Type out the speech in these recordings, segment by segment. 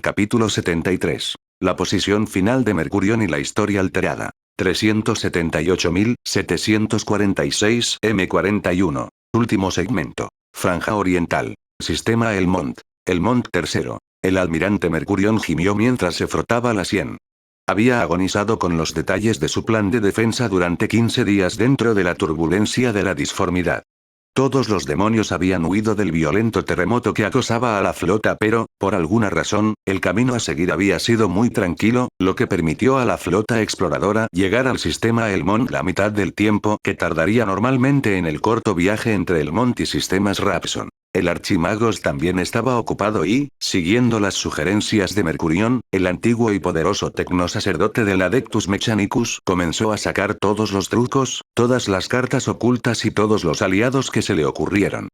Capítulo 73. La posición final de Mercurión y la historia alterada. 378.746 M41. Último segmento. Franja Oriental. Sistema Elmont. Elmont III. El almirante Mercurión gimió mientras se frotaba la sien. Había agonizado con los detalles de su plan de defensa durante 15 días dentro de la turbulencia de la disformidad. Todos los demonios habían huido del violento terremoto que acosaba a la flota, pero, por alguna razón, el camino a seguir había sido muy tranquilo, lo que permitió a la flota exploradora llegar al sistema Elmont la mitad del tiempo que tardaría normalmente en el corto viaje entre Elmont y sistemas Rapson. El Archimagos también estaba ocupado y, siguiendo las sugerencias de Mercurión, el antiguo y poderoso tecnosacerdote del Adeptus Mechanicus comenzó a sacar todos los trucos, todas las cartas ocultas y todos los aliados que se le ocurrieron.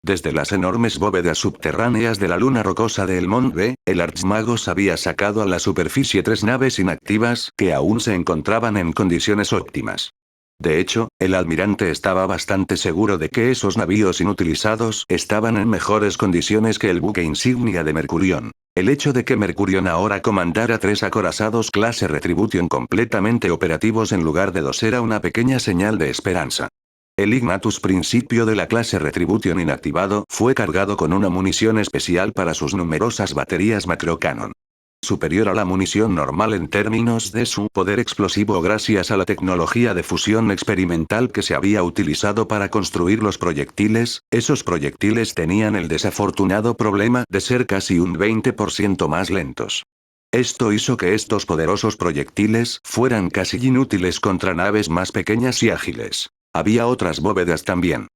Desde las enormes bóvedas subterráneas de la luna rocosa de Elmont B, el Archimagos había sacado a la superficie 3 naves inactivas que aún se encontraban en condiciones óptimas. De hecho, el almirante estaba bastante seguro de que esos navíos inutilizados estaban en mejores condiciones que el buque insignia de Mercurión. El hecho de que Mercurión ahora comandara 3 acorazados clase Retribution completamente operativos en lugar de 2 era una pequeña señal de esperanza. El Ignatus principio de la clase Retribution inactivado fue cargado con una munición especial para sus numerosas baterías macrocanon. Superior a la munición normal en términos de su poder explosivo gracias a la tecnología de fusión experimental que se había utilizado para construir los proyectiles, esos proyectiles tenían el desafortunado problema de ser casi un 20% más lentos. Esto hizo que estos poderosos proyectiles fueran casi inútiles contra naves más pequeñas y ágiles. Había otras bóvedas también.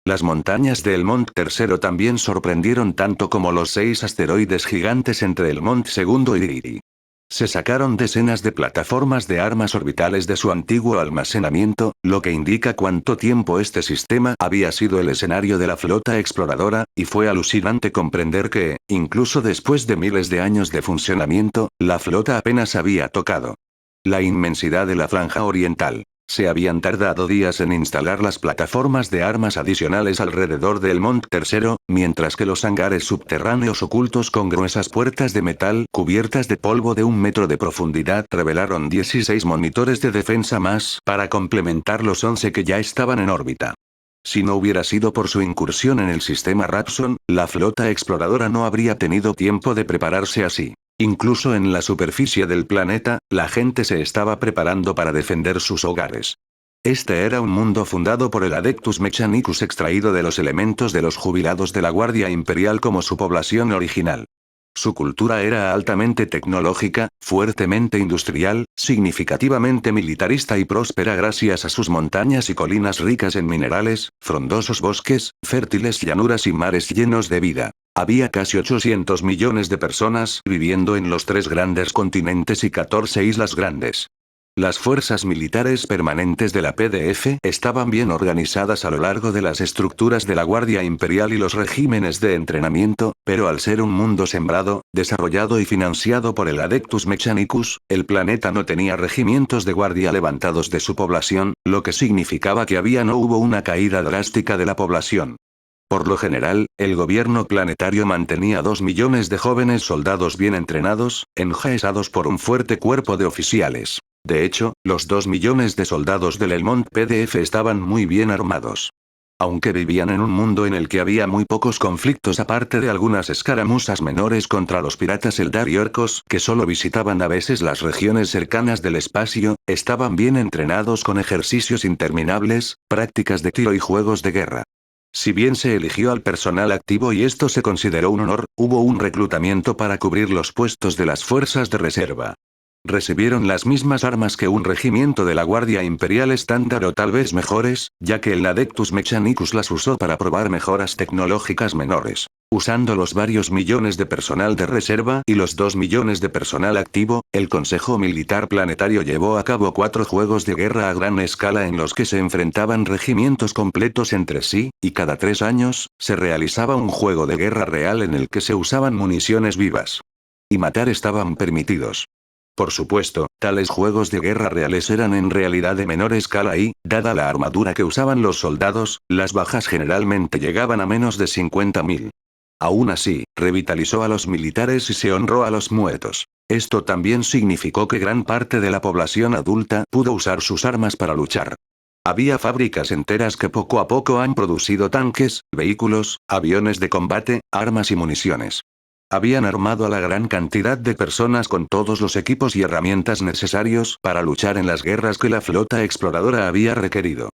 Las montañas de Elmont III también sorprendieron tanto como los 6 asteroides gigantes entre Elmont II y Diri. Se sacaron decenas de plataformas de armas orbitales de su antiguo almacenamiento, lo que indica cuánto tiempo este sistema había sido el escenario de la flota exploradora, y fue alucinante comprender que, incluso después de miles de años de funcionamiento, la flota apenas había tocado la inmensidad de la franja oriental. Se habían tardado días en instalar las plataformas de armas adicionales alrededor del Elmont III, mientras que los hangares subterráneos ocultos con gruesas puertas de metal cubiertas de polvo de 1 metro de profundidad revelaron 16 monitores de defensa más para complementar los 11 que ya estaban en órbita. Si no hubiera sido por su incursión en el sistema Rapson, la flota exploradora no habría tenido tiempo de prepararse así. Incluso en la superficie del planeta, la gente se estaba preparando para defender sus hogares. Este era un mundo fundado por el Adeptus Mechanicus extraído de los elementos de los jubilados de la Guardia Imperial como su población original. Su cultura era altamente tecnológica, fuertemente industrial, significativamente militarista y próspera gracias a sus montañas y colinas ricas en minerales, frondosos bosques, fértiles llanuras y mares llenos de vida. Había casi 800 millones de personas viviendo en los 3 grandes continentes y 14 islas grandes. Las fuerzas militares permanentes de la PDF estaban bien organizadas a lo largo de las estructuras de la Guardia Imperial y los regímenes de entrenamiento, pero al ser un mundo sembrado, desarrollado y financiado por el Adeptus Mechanicus, el planeta no tenía regimientos de guardia levantados de su población, lo que significaba que no hubo una caída drástica de la población. Por lo general, el gobierno planetario mantenía 2 millones de jóvenes soldados bien entrenados, enjaezados por un fuerte cuerpo de oficiales. De hecho, los 2 millones de soldados del Elmont PDF estaban muy bien armados. Aunque vivían en un mundo en el que había muy pocos conflictos aparte de algunas escaramuzas menores contra los piratas Eldar y orcos que solo visitaban a veces las regiones cercanas del espacio, estaban bien entrenados con ejercicios interminables, prácticas de tiro y juegos de guerra. Si bien se eligió al personal activo y esto se consideró un honor, hubo un reclutamiento para cubrir los puestos de las fuerzas de reserva. Recibieron las mismas armas que un regimiento de la Guardia Imperial estándar o tal vez mejores, ya que el Adeptus Mechanicus las usó para probar mejoras tecnológicas menores. Usando los varios millones de personal de reserva y los 2 millones de personal activo, el Consejo Militar Planetario llevó a cabo 4 juegos de guerra a gran escala en los que se enfrentaban regimientos completos entre sí, y cada 3 años, se realizaba un juego de guerra real en el que se usaban municiones vivas. Y matar estaban permitidos. Por supuesto, tales juegos de guerra reales eran en realidad de menor escala y, dada la armadura que usaban los soldados, las bajas generalmente llegaban a menos de 50.000. Aún así, revitalizó a los militares y se honró a los muertos. Esto también significó que gran parte de la población adulta pudo usar sus armas para luchar. Había fábricas enteras que poco a poco han producido tanques, vehículos, aviones de combate, armas y municiones. Habían armado a la gran cantidad de personas con todos los equipos y herramientas necesarios para luchar en las guerras que la flota exploradora había requerido.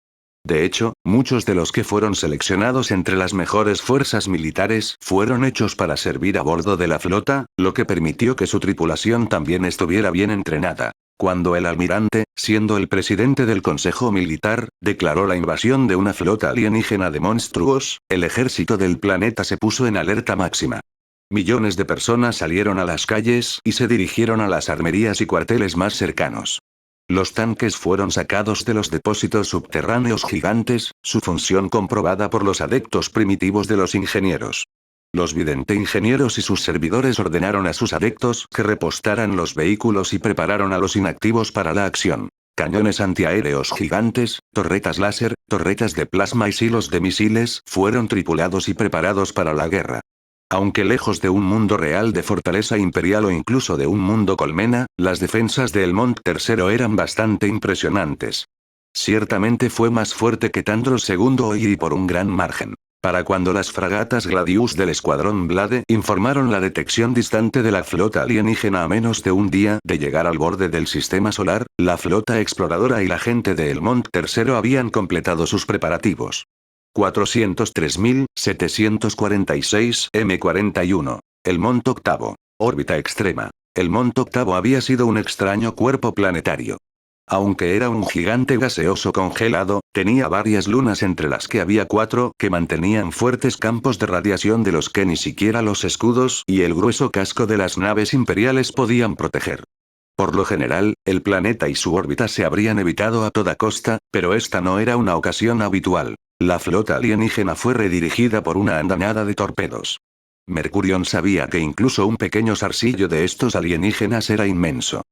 De hecho, muchos de los que fueron seleccionados entre las mejores fuerzas militares fueron hechos para servir a bordo de la flota, lo que permitió que su tripulación también estuviera bien entrenada. Cuando el almirante, siendo el presidente del Consejo Militar, declaró la invasión de una flota alienígena de monstruos, el ejército del planeta se puso en alerta máxima. Millones de personas salieron a las calles y se dirigieron a las armerías y cuarteles más cercanos. Los tanques fueron sacados de los depósitos subterráneos gigantes, su función comprobada por los adeptos primitivos de los ingenieros. Los vidente ingenieros y sus servidores ordenaron a sus adeptos que repostaran los vehículos y prepararon a los inactivos para la acción. Cañones antiaéreos gigantes, torretas láser, torretas de plasma y silos de misiles fueron tripulados y preparados para la guerra. Aunque lejos de un mundo real de fortaleza imperial o incluso de un mundo colmena, las defensas de Elmont III eran bastante impresionantes. Ciertamente fue más fuerte que Tandros II y por un gran margen. Para cuando las fragatas Gladius del escuadrón Blade informaron la detección distante de la flota alienígena a menos de un día de llegar al borde del sistema solar, la flota exploradora y la gente de Elmont III habían completado sus preparativos. 403.746 M41. Elmont VIII. Órbita extrema. Elmont VIII había sido un extraño cuerpo planetario. Aunque era un gigante gaseoso congelado, tenía varias lunas entre las que había 4 que mantenían fuertes campos de radiación de los que ni siquiera los escudos y el grueso casco de las naves imperiales podían proteger. Por lo general, el planeta y su órbita se habrían evitado a toda costa, pero esta no era una ocasión habitual. La flota alienígena fue redirigida por una andanada de torpedos. Mercurion sabía que incluso un pequeño zarcillo de estos alienígenas era inmenso.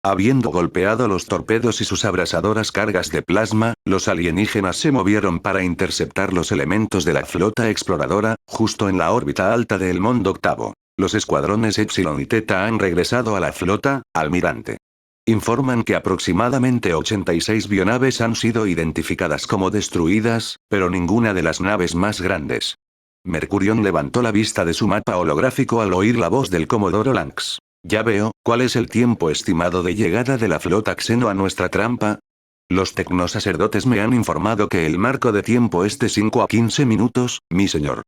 Habiendo golpeado los torpedos y sus abrasadoras cargas de plasma, los alienígenas se movieron para interceptar los elementos de la flota exploradora, justo en la órbita alta de Elmont VIII. Los escuadrones Epsilon y Theta han regresado a la flota, almirante. Informan que aproximadamente 86 bionaves han sido identificadas como destruidas, pero ninguna de las naves más grandes. Mercurion levantó la vista de su mapa holográfico al oír la voz del Comodoro Lanx. Ya veo, ¿cuál es el tiempo estimado de llegada de la flota Xeno a nuestra trampa? Los tecnosacerdotes me han informado que el marco de tiempo es de 5 a 15 minutos, mi señor.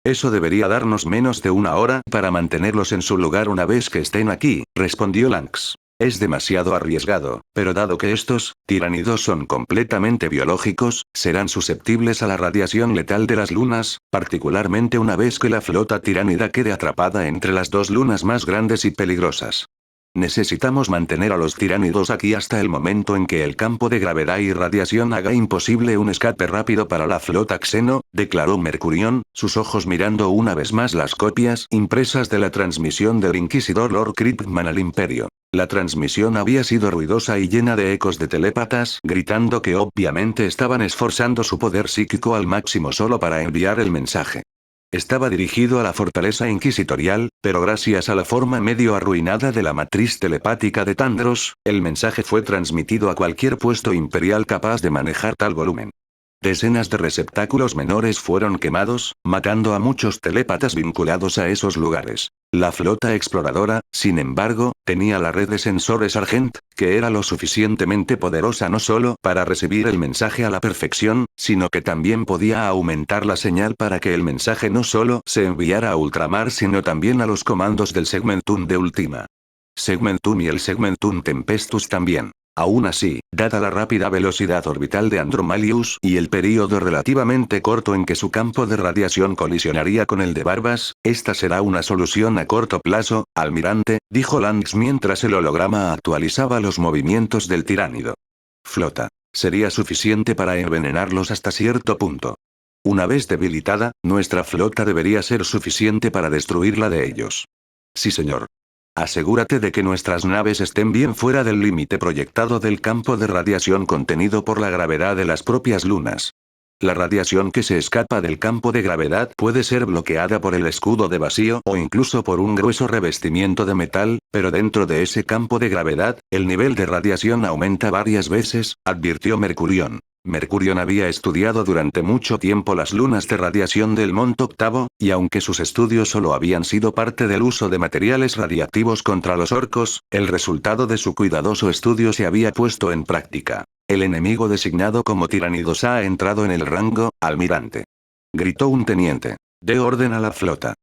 Eso debería darnos menos de una hora para mantenerlos en su lugar una vez que estén aquí, respondió Lanx. Es demasiado arriesgado, pero dado que estos tiránidos son completamente biológicos, serán susceptibles a la radiación letal de las lunas, particularmente una vez que la flota tiránida quede atrapada entre las dos lunas más grandes y peligrosas. Necesitamos mantener a los tiránidos aquí hasta el momento en que el campo de gravedad y radiación haga imposible un escape rápido para la flota Xeno, declaró Mercurion, sus ojos mirando una vez más las copias impresas de la transmisión del inquisidor Lord Kryptman al Imperio. La transmisión había sido ruidosa y llena de ecos de telépatas gritando que obviamente estaban esforzando su poder psíquico al máximo solo para enviar el mensaje. Estaba dirigido a la fortaleza inquisitorial, pero gracias a la forma medio arruinada de la matriz telepática de Tandros, el mensaje fue transmitido a cualquier puesto imperial capaz de manejar tal volumen. Decenas de receptáculos menores fueron quemados, matando a muchos telépatas vinculados a esos lugares. La flota exploradora, sin embargo, tenía la red de sensores Argent, que era lo suficientemente poderosa no solo para recibir el mensaje a la perfección, sino que también podía aumentar la señal para que el mensaje no solo se enviara a ultramar sino también a los comandos del Segmentum de Ultima. Segmentum y el Segmentum Tempestus también. Aún así, dada la rápida velocidad orbital de Andromalius y el período relativamente corto en que su campo de radiación colisionaría con el de Barbas, esta será una solución a corto plazo, almirante, dijo Lanx mientras el holograma actualizaba los movimientos del tiránido. Flota. Sería suficiente para envenenarlos hasta cierto punto. Una vez debilitada, nuestra flota debería ser suficiente para destruirla de ellos. Sí, señor. Asegúrate de que nuestras naves estén bien fuera del límite proyectado del campo de radiación contenido por la gravedad de las propias lunas. La radiación que se escapa del campo de gravedad puede ser bloqueada por el escudo de vacío o incluso por un grueso revestimiento de metal, pero dentro de ese campo de gravedad, el nivel de radiación aumenta varias veces, advirtió Mercurión. Mercurión había estudiado durante mucho tiempo las lunas de radiación del Monte Octavo, y aunque sus estudios solo habían sido parte del uso de materiales radiactivos contra los orcos, el resultado de su cuidadoso estudio se había puesto en práctica. El enemigo designado como Tiránidos ha entrado en el rango, almirante. Gritó un teniente. Dé orden a la flota.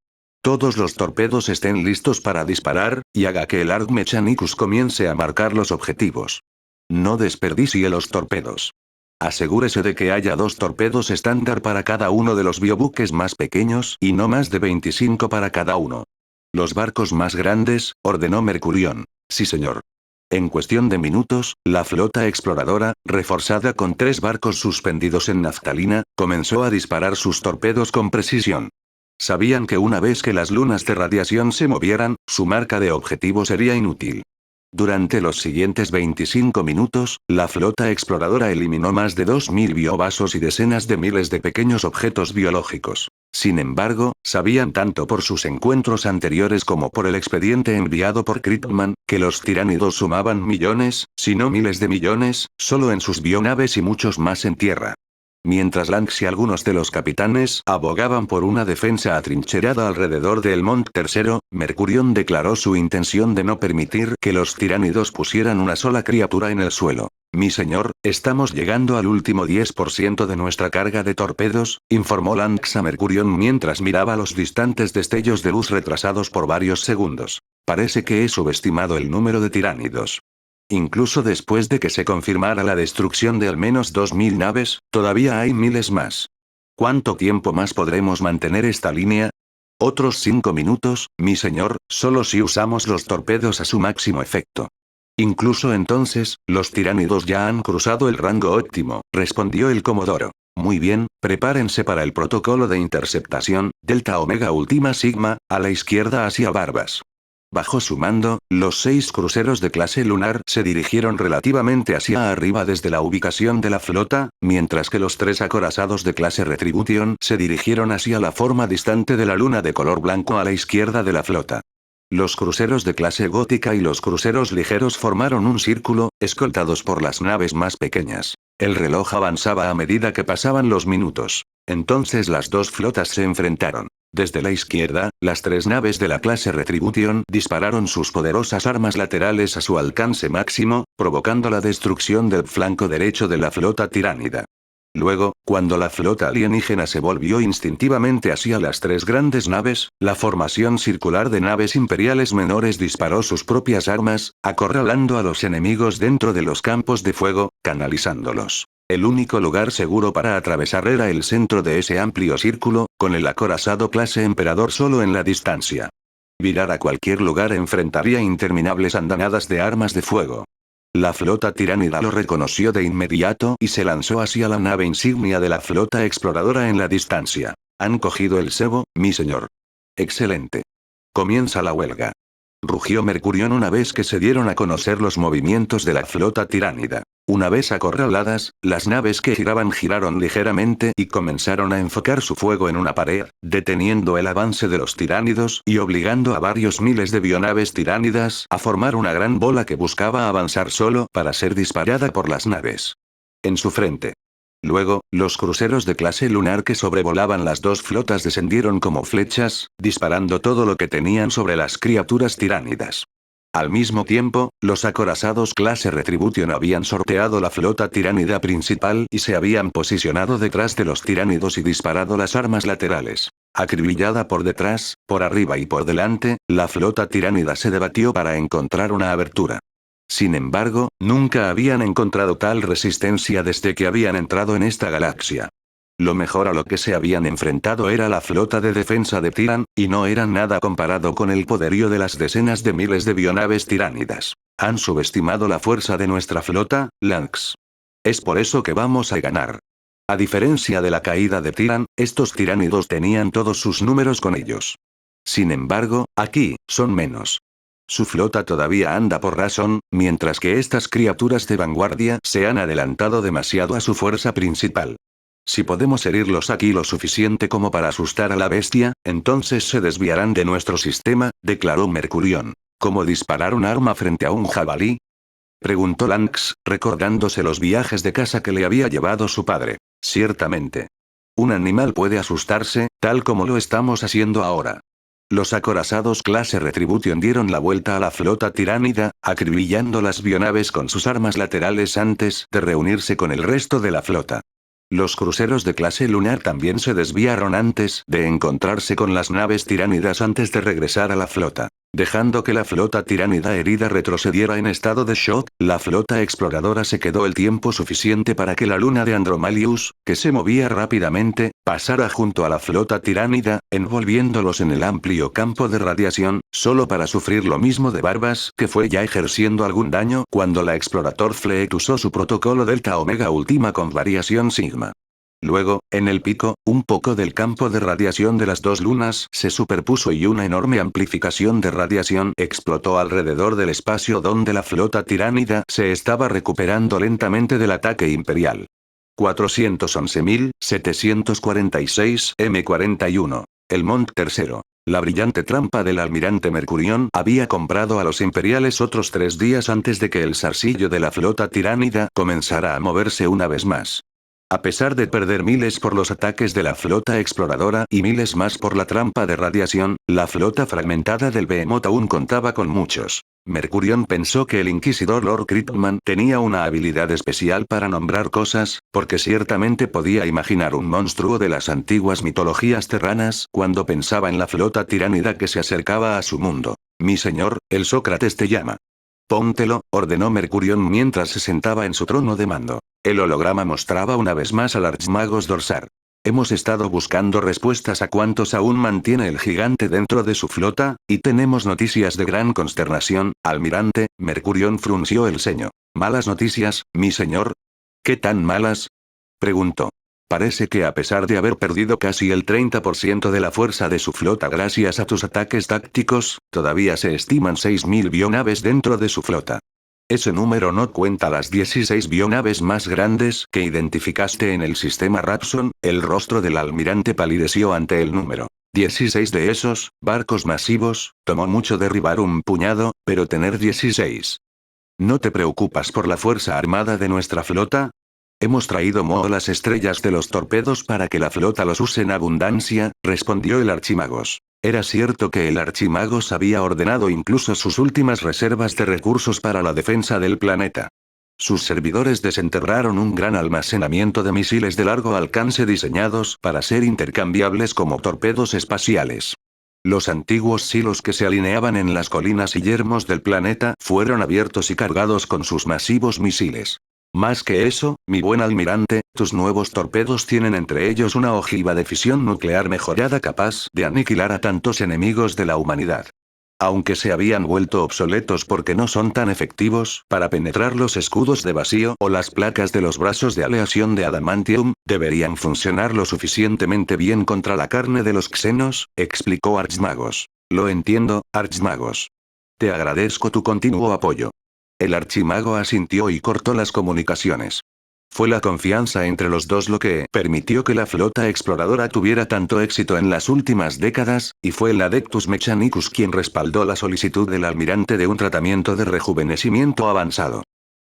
Todos los torpedos estén listos para disparar, y haga que el Arg Mechanicus comience a marcar los objetivos. No desperdicie los torpedos. Asegúrese de que haya 2 torpedos estándar para cada uno de los biobuques más pequeños y no más de 25 para cada uno. Los barcos más grandes, ordenó Mercurión. Sí, señor. En cuestión de minutos, la flota exploradora, reforzada con 3 barcos suspendidos en naftalina, comenzó a disparar sus torpedos con precisión. Sabían que una vez que las lunas de radiación se movieran, su marca de objetivo sería inútil. Durante los siguientes 25 minutos, la flota exploradora eliminó más de 2000 biovasos y decenas de miles de pequeños objetos biológicos. Sin embargo, sabían tanto por sus encuentros anteriores como por el expediente enviado por Kryptman, que los tiránidos sumaban millones, si no miles de millones, solo en sus bionaves y muchos más en tierra. Mientras Lance y algunos de los capitanes abogaban por una defensa atrincherada alrededor del Monte Tercero, Mercurión declaró su intención de no permitir que los tiránidos pusieran una sola criatura en el suelo. Mi señor, estamos llegando al último 10% de nuestra carga de torpedos, informó Lance a Mercurión mientras miraba los distantes destellos de luz retrasados por varios segundos. Parece que he subestimado el número de tiránidos. Incluso después de que se confirmara la destrucción de al menos 2000 naves, todavía hay miles más. ¿Cuánto tiempo más podremos mantener esta línea? Otros 5 minutos, mi señor, solo si usamos los torpedos a su máximo efecto. Incluso entonces, los tiránidos ya han cruzado el rango óptimo, respondió el comodoro. Muy bien, prepárense para el protocolo de interceptación, Delta Omega Ultima Sigma, a la izquierda hacia Barbas. Bajo su mando, los 6 cruceros de clase lunar se dirigieron relativamente hacia arriba desde la ubicación de la flota, mientras que los 3 acorazados de clase Retribution se dirigieron hacia la forma distante de la luna de color blanco a la izquierda de la flota. Los cruceros de clase gótica y los cruceros ligeros formaron un círculo, escoltados por las naves más pequeñas. El reloj avanzaba a medida que pasaban los minutos. Entonces las 2 flotas se enfrentaron. Desde la izquierda, las 3 naves de la clase Retribution dispararon sus poderosas armas laterales a su alcance máximo, provocando la destrucción del flanco derecho de la flota tiránida. Luego, cuando la flota alienígena se volvió instintivamente hacia las 3 grandes naves, la formación circular de naves imperiales menores disparó sus propias armas, acorralando a los enemigos dentro de los campos de fuego, canalizándolos. El único lugar seguro para atravesar era el centro de ese amplio círculo, con el acorazado clase Emperador solo en la distancia. Virar a cualquier lugar enfrentaría interminables andanadas de armas de fuego. La flota tiránida lo reconoció de inmediato y se lanzó hacia la nave insignia de la flota exploradora en la distancia. ¿Han cogido el cebo, mi señor? Excelente. Comienza la huelga. Rugió Mercurión una vez que se dieron a conocer los movimientos de la flota tiránida. Una vez acorraladas, las naves que giraron ligeramente y comenzaron a enfocar su fuego en una pared, deteniendo el avance de los tiránidos y obligando a varios miles de bionaves tiránidas a formar una gran bola que buscaba avanzar solo para ser disparada por las naves. En su frente. Luego, los cruceros de clase lunar que sobrevolaban las 2 flotas descendieron como flechas, disparando todo lo que tenían sobre las criaturas tiránidas. Al mismo tiempo, los acorazados clase Retribution habían sorteado la flota tiránida principal y se habían posicionado detrás de los tiránidos y disparado las armas laterales. Acribillada por detrás, por arriba y por delante, la flota tiránida se debatió para encontrar una abertura. Sin embargo, nunca habían encontrado tal resistencia desde que habían entrado en esta galaxia. Lo mejor a lo que se habían enfrentado era la flota de defensa de Tiran, y no eran nada comparado con el poderío de las decenas de miles de bionaves tiránidas. Han subestimado la fuerza de nuestra flota, Lance. Es por eso que vamos a ganar. A diferencia de la caída de Tiran, estos tiránidos tenían todos sus números con ellos. Sin embargo, aquí, son menos. Su flota todavía anda por razón, mientras que estas criaturas de vanguardia se han adelantado demasiado a su fuerza principal. Si podemos herirlos aquí lo suficiente como para asustar a la bestia, entonces se desviarán de nuestro sistema, declaró Mercurión. ¿Cómo disparar un arma frente a un jabalí? Preguntó Lance, recordándose los viajes de caza que le había llevado su padre. Ciertamente. Un animal puede asustarse, tal como lo estamos haciendo ahora. Los acorazados clase Retribution dieron la vuelta a la flota tiránida, acribillando las bionaves con sus armas laterales antes de reunirse con el resto de la flota. Los cruceros de clase lunar también se desviaron antes de encontrarse con las naves tiránidas antes de regresar a la flota. Dejando que la flota tiránida herida retrocediera en estado de shock, la flota exploradora se quedó el tiempo suficiente para que la luna de Andromalius, que se movía rápidamente, pasara junto a la flota tiránida, envolviéndolos en el amplio campo de radiación, solo para sufrir lo mismo de Barbas, que fue ya ejerciendo algún daño cuando la Explorator Fleet usó su protocolo Delta Omega Ultima con variación Sigma. Luego, en el pico, un poco del campo de radiación de las dos lunas se superpuso y una enorme amplificación de radiación explotó alrededor del espacio donde la flota tiránida se estaba recuperando lentamente del ataque imperial. 411.746 M41. El Mont III. La brillante trampa del almirante Mercurión había comprado a los imperiales otros 3 días antes de que el zarcillo de la flota tiránida comenzara a moverse una vez más. A pesar de perder miles por los ataques de la flota exploradora y miles más por la trampa de radiación, la flota fragmentada del Behemoth aún contaba con muchos. Mercurión pensó que el inquisidor Lord Cryptman tenía una habilidad especial para nombrar cosas, porque ciertamente podía imaginar un monstruo de las antiguas mitologías terranas cuando pensaba en la flota tiránida que se acercaba a su mundo. Mi señor, el Sócrates te llama. Póntelo, ordenó Mercurión mientras se sentaba en su trono de mando. El holograma mostraba una vez más al Archmagos Dorsar. Hemos estado buscando respuestas a cuántos aún mantiene el gigante dentro de su flota, y tenemos noticias de gran consternación, almirante. Mercurión frunció el ceño. ¿Malas noticias, mi señor? ¿Qué tan malas? Preguntó. Parece que a pesar de haber perdido casi el 30% de la fuerza de su flota gracias a tus ataques tácticos, todavía se estiman 6.000 bionaves dentro de su flota. Ese número no cuenta las 16 bionaves más grandes que identificaste en el sistema Rapson. El rostro del almirante palideció ante el número. 16 de esos, barcos masivos, tomó mucho derribar un puñado, pero tener 16. ¿No te preocupas por la fuerza armada de nuestra flota? Hemos traído las estrellas de los torpedos para que la flota los use en abundancia, respondió el Archimagos. Era cierto que el Archimagos había ordenado incluso sus últimas reservas de recursos para la defensa del planeta. Sus servidores desenterraron un gran almacenamiento de misiles de largo alcance diseñados para ser intercambiables como torpedos espaciales. Los antiguos silos que se alineaban en las colinas y yermos del planeta fueron abiertos y cargados con sus masivos misiles. Más que eso, mi buen almirante, tus nuevos torpedos tienen entre ellos una ojiva de fisión nuclear mejorada capaz de aniquilar a tantos enemigos de la humanidad. Aunque se habían vuelto obsoletos porque no son tan efectivos para penetrar los escudos de vacío o las placas de los brazos de aleación de adamantium, deberían funcionar lo suficientemente bien contra la carne de los xenos, explicó Archmagos. Lo entiendo, Archmagos. Te agradezco tu continuo apoyo. El archimago asintió y cortó las comunicaciones. Fue la confianza entre los dos lo que permitió que la flota exploradora tuviera tanto éxito en las últimas décadas, y fue el Adeptus Mechanicus quien respaldó la solicitud del almirante de un tratamiento de rejuvenecimiento avanzado.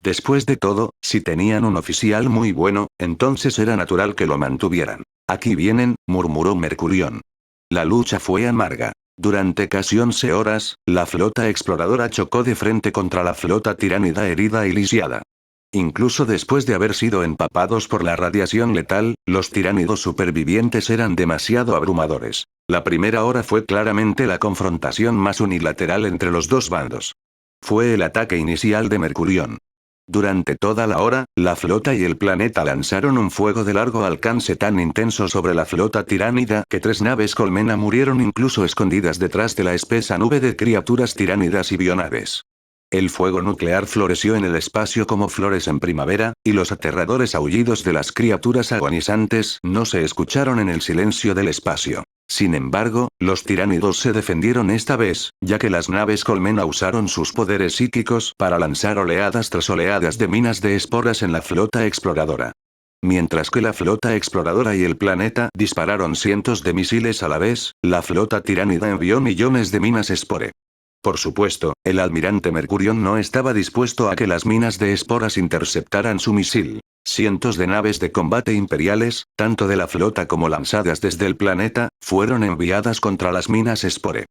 Después de todo, si tenían un oficial muy bueno, entonces era natural que lo mantuvieran. Aquí vienen, murmuró Mercurión. La lucha fue amarga. Durante casi 11 horas, la flota exploradora chocó de frente contra la flota tiránida herida y lisiada. Incluso después de haber sido empapados por la radiación letal, los tiránidos supervivientes eran demasiado abrumadores. La primera hora fue claramente la confrontación más unilateral entre los dos bandos. Fue el ataque inicial de Mercurión. Durante toda la hora, la flota y el planeta lanzaron un fuego de largo alcance tan intenso sobre la flota tiránida que 3 naves colmena murieron incluso escondidas detrás de la espesa nube de criaturas tiránidas y bionaves. El fuego nuclear floreció en el espacio como flores en primavera, y los aterradores aullidos de las criaturas agonizantes no se escucharon en el silencio del espacio. Sin embargo, los tiránidos se defendieron esta vez, ya que las naves colmena usaron sus poderes psíquicos para lanzar oleadas tras oleadas de minas de esporas en la flota exploradora. Mientras que la flota exploradora y el planeta dispararon cientos de misiles a la vez, la flota tiránida envió millones de minas Spore. Por supuesto, el almirante Mercurion no estaba dispuesto a que las minas de esporas interceptaran su misil. Cientos de naves de combate imperiales, tanto de la flota como lanzadas desde el planeta, fueron enviadas contra las minas Spore.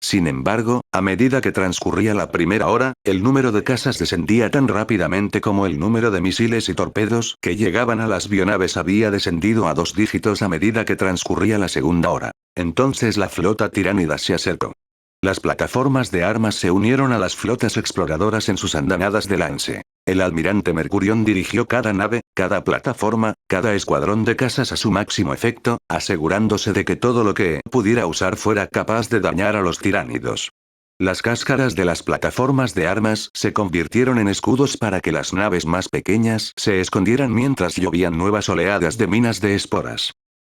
Sin embargo, a medida que transcurría la primera hora, el número de casas descendía tan rápidamente como el número de misiles y torpedos que llegaban a las bionaves había descendido a 2 dígitos a medida que transcurría la segunda hora. Entonces la flota tiránida se acercó. Las plataformas de armas se unieron a las flotas exploradoras en sus andanadas de lance. El almirante Mercurion dirigió cada nave, cada plataforma, cada escuadrón de cazas a su máximo efecto, asegurándose de que todo lo que pudiera usar fuera capaz de dañar a los tiránidos. Las cáscaras de las plataformas de armas se convirtieron en escudos para que las naves más pequeñas se escondieran mientras llovían nuevas oleadas de minas de esporas.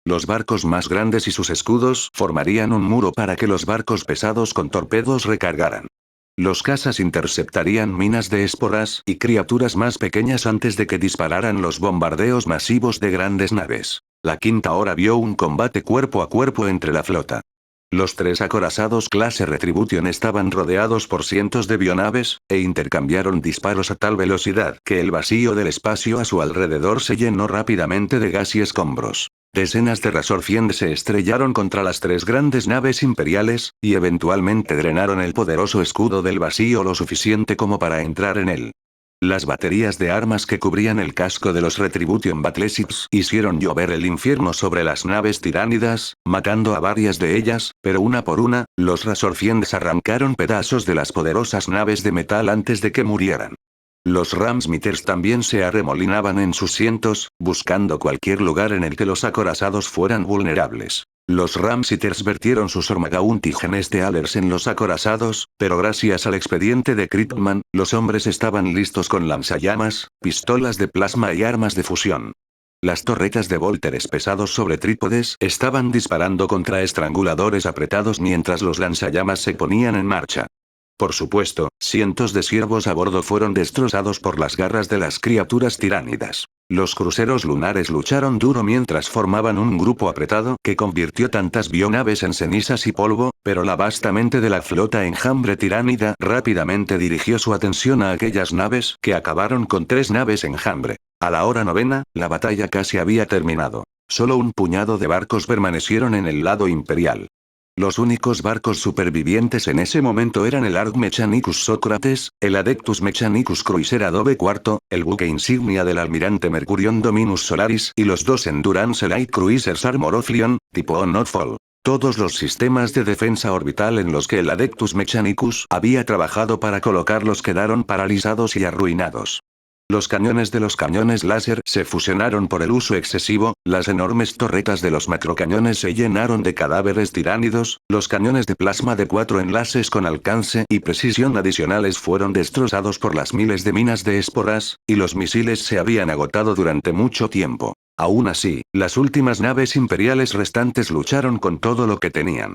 Los barcos más grandes y sus escudos formarían un muro para que los barcos pesados con torpedos recargaran. Los cazas interceptarían minas de esporas y criaturas más pequeñas antes de que dispararan los bombardeos masivos de grandes naves. La quinta hora vio un combate cuerpo a cuerpo entre la flota. Los 3 acorazados clase Retribution estaban rodeados por cientos de bionaves, e intercambiaron disparos a tal velocidad que el vacío del espacio a su alrededor se llenó rápidamente de gas y escombros. Decenas de Razor 100 se estrellaron contra las 3 grandes naves imperiales, y eventualmente drenaron el poderoso escudo del vacío lo suficiente como para entrar en él. Las baterías de armas que cubrían el casco de los Retribution Battleships hicieron llover el infierno sobre las naves tiránidas, matando a varias de ellas, pero una por una, los Razor 100 arrancaron pedazos de las poderosas naves de metal antes de que murieran. Los Ramsmitters también se arremolinaban en sus cientos, buscando cualquier lugar en el que los acorazados fueran vulnerables. Los Ramsitters vertieron sus Ormagaunty Genestealers en los acorazados, pero gracias al expediente de Kryptman, los hombres estaban listos con lanzallamas, pistolas de plasma y armas de fusión. Las torretas de volteres pesados sobre trípodes estaban disparando contra estranguladores apretados mientras los lanzallamas se ponían en marcha. Por supuesto, cientos de siervos a bordo fueron destrozados por las garras de las criaturas tiránidas. Los cruceros lunares lucharon duro mientras formaban un grupo apretado que convirtió tantas bionaves en cenizas y polvo, pero la vasta mente de la flota enjambre tiránida rápidamente dirigió su atención a aquellas naves que acabaron con 3 naves enjambre. A la hora 9, la batalla casi había terminado. Solo un puñado de barcos permanecieron en el lado imperial. Los únicos barcos supervivientes en ese momento eran el Arg Mechanicus Sócrates, el Adeptus Mechanicus Cruiser Adobe IV, el buque insignia del almirante Mercurion Dominus Solaris y los 2 Endurance Light Cruisers Armor of Leon, tipo On Not Fall. Todos los sistemas de defensa orbital en los que el Adeptus Mechanicus había trabajado para colocarlos quedaron paralizados y arruinados. Los cañones de los cañones láser se fusionaron por el uso excesivo, las enormes torretas de los macrocañones se llenaron de cadáveres tiránidos, los cañones de plasma de 4 enlaces con alcance y precisión adicionales fueron destrozados por las miles de minas de esporas, y los misiles se habían agotado durante mucho tiempo. Aún así, las últimas naves imperiales restantes lucharon con todo lo que tenían.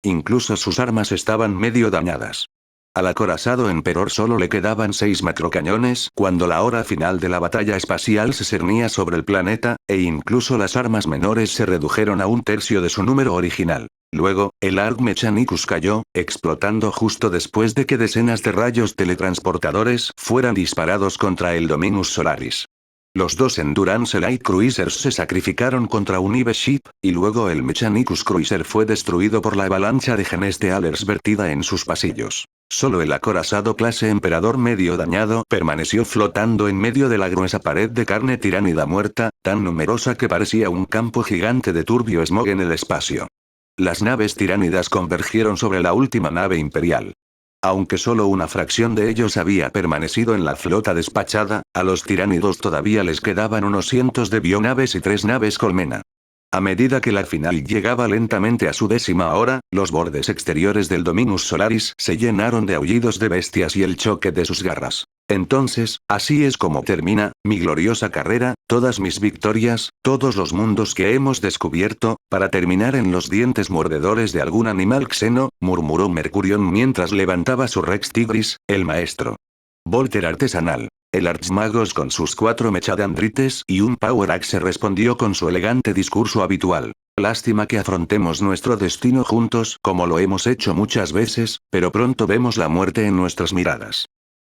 Incluso sus armas estaban medio dañadas. Al acorazado emperor solo le quedaban 6 macrocañones cuando la hora final de la batalla espacial se cernía sobre el planeta, e incluso las armas menores se redujeron a 1/3 de su número original. Luego, el Arg Mechanicus cayó, explotando justo después de que decenas de rayos teletransportadores fueran disparados contra el Dominus Solaris. Los 2 Endurance Light Cruisers se sacrificaron contra un Ive Ship, y luego el Mechanicus Cruiser fue destruido por la avalancha de Genestealers vertida en sus pasillos. Solo el acorazado clase Emperador medio dañado permaneció flotando en medio de la gruesa pared de carne tiránida muerta, tan numerosa que parecía un campo gigante de turbio smog en el espacio. Las naves tiránidas convergieron sobre la última nave imperial. Aunque solo una fracción de ellos había permanecido en la flota despachada, a los tiránidos todavía les quedaban unos cientos de bionaves y 3 naves colmena. A medida que la final llegaba lentamente a su 10ª hora, los bordes exteriores del Dominus Solaris se llenaron de aullidos de bestias y el choque de sus garras. Entonces, así es como termina, mi gloriosa carrera, todas mis victorias, todos los mundos que hemos descubierto, para terminar en los dientes mordedores de algún animal xeno, murmuró Mercurion mientras levantaba su Rex Tigris, el maestro. Volter artesanal. El Archmagos con sus 4 mechadandrites y un Power Axe respondió con su elegante discurso habitual. Lástima que afrontemos nuestro destino juntos como lo hemos hecho muchas veces, pero pronto vemos la muerte en nuestras miradas.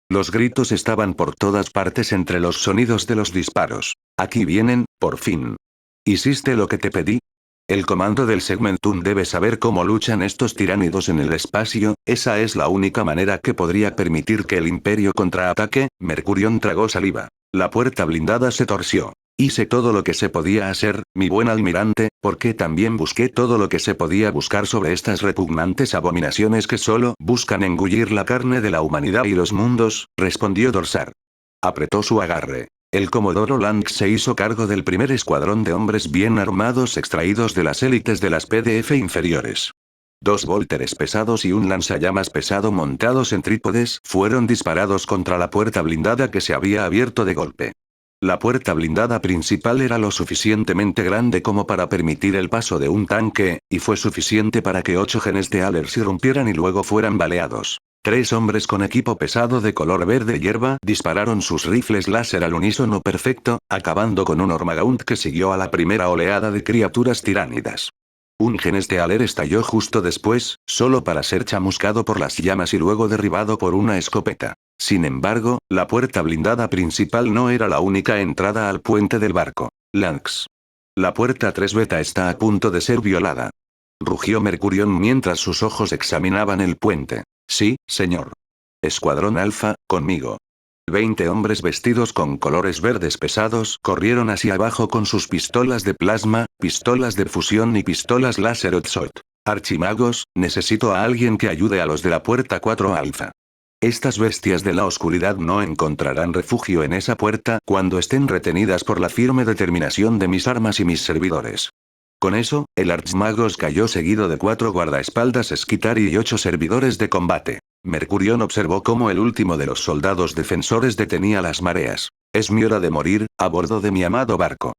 Los gritos estaban por todas partes entre los sonidos de los disparos. Aquí vienen, por fin. ¿Hiciste lo que te pedí? El comando del Segmentum debe saber cómo luchan estos tiránidos en el espacio, esa es la única manera que podría permitir que el Imperio contraataque. Mercurión tragó saliva. La puerta blindada se torció. Hice todo lo que se podía hacer, mi buen almirante, porque también busqué todo lo que se podía buscar sobre estas repugnantes abominaciones que solo buscan engullir la carne de la humanidad y los mundos, respondió Dorsar. Apretó su agarre. El Comodoro Lang se hizo cargo del primer escuadrón de hombres bien armados extraídos de las élites de las PDF inferiores. 2 volteres pesados y un lanzallamas pesado montados en trípodes fueron disparados contra la puerta blindada que se había abierto de golpe. La puerta blindada principal era lo suficientemente grande como para permitir el paso de un tanque, y fue suficiente para que 8 Genestealers irrumpieran y luego fueran baleados. 3 hombres con equipo pesado de color verde hierba dispararon sus rifles láser al unísono perfecto, acabando con un Ormagaunt que siguió a la primera oleada de criaturas tiránidas. Un Genestealer estalló justo después, solo para ser chamuscado por las llamas y luego derribado por una escopeta. Sin embargo, la puerta blindada principal no era la única entrada al puente del barco. Lanx. La puerta 3 beta está a punto de ser violada. Rugió Mercurión mientras sus ojos examinaban el puente. Sí, señor. Escuadrón Alfa, conmigo. 20 hombres vestidos con colores verdes pesados corrieron hacia abajo con sus pistolas de plasma, pistolas de fusión y pistolas láser Otshot. Archimagos, necesito a alguien que ayude a los de la puerta 4 Alfa. Estas bestias de la oscuridad no encontrarán refugio en esa puerta cuando estén retenidas por la firme determinación de mis armas y mis servidores. Con eso, el Archmagos cayó seguido de 4 guardaespaldas Skitari y 8 servidores de combate. Mercurión observó cómo el último de los soldados defensores detenía las mareas. Es mi hora de morir, a bordo de mi amado barco.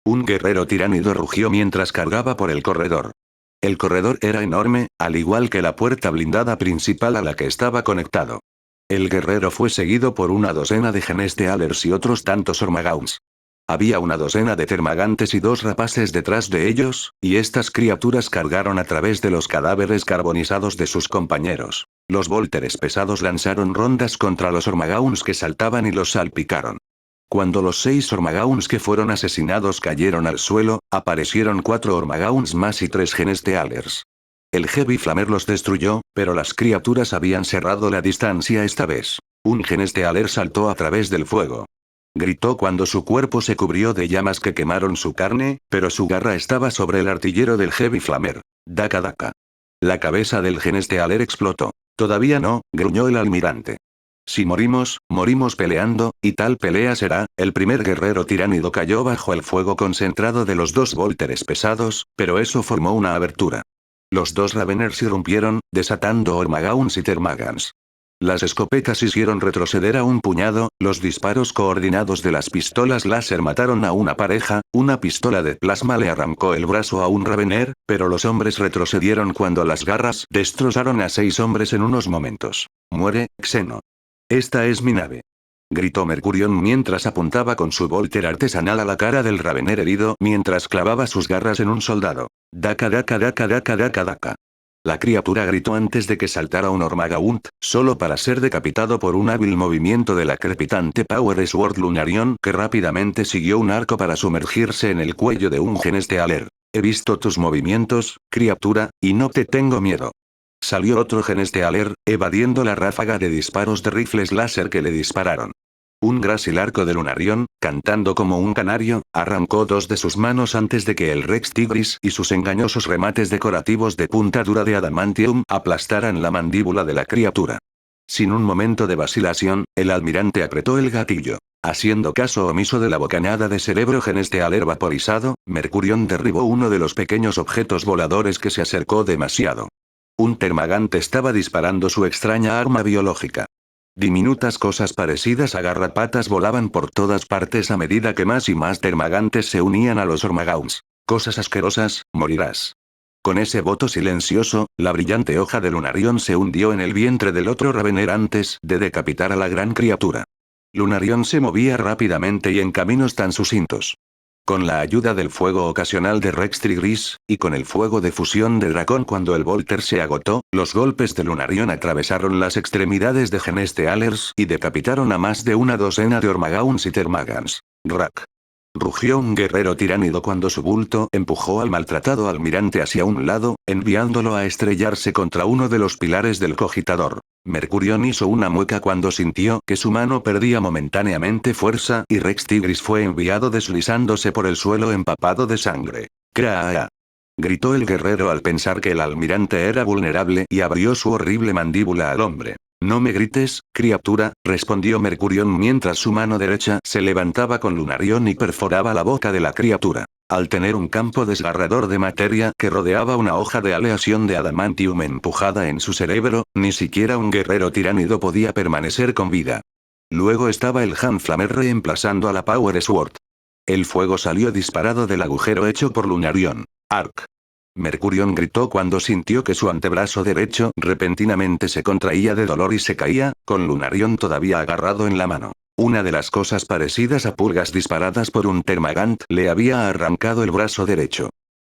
Un guerrero tiránido rugió mientras cargaba por el corredor. El corredor era enorme, al igual que la puerta blindada principal a la que estaba conectado. El guerrero fue seguido por una docena de Genestealers y otros tantos Ormagaunts. Había una docena de termagantes y 2 rapaces detrás de ellos, y estas criaturas cargaron a través de los cadáveres carbonizados de sus compañeros. Los volteres pesados lanzaron rondas contra los Ormagaunts que saltaban y los salpicaron. Cuando los 6 Ormagaunts que fueron asesinados cayeron al suelo, aparecieron 4 Ormagaunts más y 3 Genestealers. El Heavy Flamer los destruyó, pero las criaturas habían cerrado la distancia esta vez. Un Genestealer saltó a través del fuego. Gritó cuando su cuerpo se cubrió de llamas que quemaron su carne, pero su garra estaba sobre el artillero del Heavy Flamer. Daka Daka. La cabeza del Genestealer explotó. Todavía no, gruñó el almirante. Si morimos, morimos peleando, y tal pelea será. El primer guerrero tiránido cayó bajo el fuego concentrado de los 2 volteres pesados, pero eso formó una abertura. Los 2 Raveners irrumpieron, desatando Ormagaunts y Termagants. Las escopetas hicieron retroceder a un puñado, los disparos coordinados de las pistolas láser mataron a una pareja, una pistola de plasma le arrancó el brazo a un Ravener, pero los hombres retrocedieron cuando las garras destrozaron a 6 hombres en unos momentos. Muere, Xeno. Esta es mi nave. Gritó Mercurión mientras apuntaba con su volter artesanal a la cara del Ravener herido mientras clavaba sus garras en un soldado. Daka Daka Daka Daka Daka Daka. La criatura gritó antes de que saltara un Ormagaunt, solo para ser decapitado por un hábil movimiento de la crepitante Power Sword Lunarion que rápidamente siguió un arco para sumergirse en el cuello de un Genestealer. He visto tus movimientos, criatura, y no te tengo miedo. Salió otro Genestealer, evadiendo la ráfaga de disparos de rifles láser que le dispararon. Un grácil arco de Lunarion, cantando como un canario, arrancó 2 de sus manos antes de que el Rex Tigris y sus engañosos remates decorativos de punta dura de adamantium aplastaran la mandíbula de la criatura. Sin un momento de vacilación, el almirante apretó el gatillo. Haciendo caso omiso de la bocanada de cerebro Genestealer vaporizado, Mercurión derribó uno de los pequeños objetos voladores que se acercó demasiado. Un termagante estaba disparando su extraña arma biológica. Diminutas cosas parecidas a garrapatas volaban por todas partes a medida que más y más termagantes se unían a los Ormagaunts. Cosas asquerosas, morirás. Con ese voto silencioso, la brillante hoja de Lunarion se hundió en el vientre del otro Ravener antes de decapitar a la gran criatura. Lunarion se movía rápidamente y en caminos tan sucintos. Con la ayuda del fuego ocasional de Rex Trigris, y con el fuego de fusión de dragón cuando el Volter se agotó, los golpes de Lunarion atravesaron las extremidades de Genestealers y decapitaron a más de una docena de Ormagauns y Termagants. Rack. Rugió un guerrero tiránido cuando su bulto empujó al maltratado almirante hacia un lado, enviándolo a estrellarse contra uno de los pilares del cogitador. Mercurión hizo una mueca cuando sintió que su mano perdía momentáneamente fuerza y Rex Tigris fue enviado deslizándose por el suelo empapado de sangre. ¡Craa! Gritó el guerrero al pensar que el almirante era vulnerable y abrió su horrible mandíbula al hombre. No me grites, criatura, respondió Mercurión mientras su mano derecha se levantaba con Lunarion y perforaba la boca de la criatura. Al tener un campo desgarrador de materia que rodeaba una hoja de aleación de adamantium empujada en su cerebro, ni siquiera un guerrero tiránido podía permanecer con vida. Luego estaba el Handflamer reemplazando a la Power Sword. El fuego salió disparado del agujero hecho por Lunarion. Arc. Mercurión gritó cuando sintió que su antebrazo derecho repentinamente se contraía de dolor y se caía, con Lunarion todavía agarrado en la mano. Una de las cosas parecidas a pulgas disparadas por un Termagant le había arrancado el brazo derecho.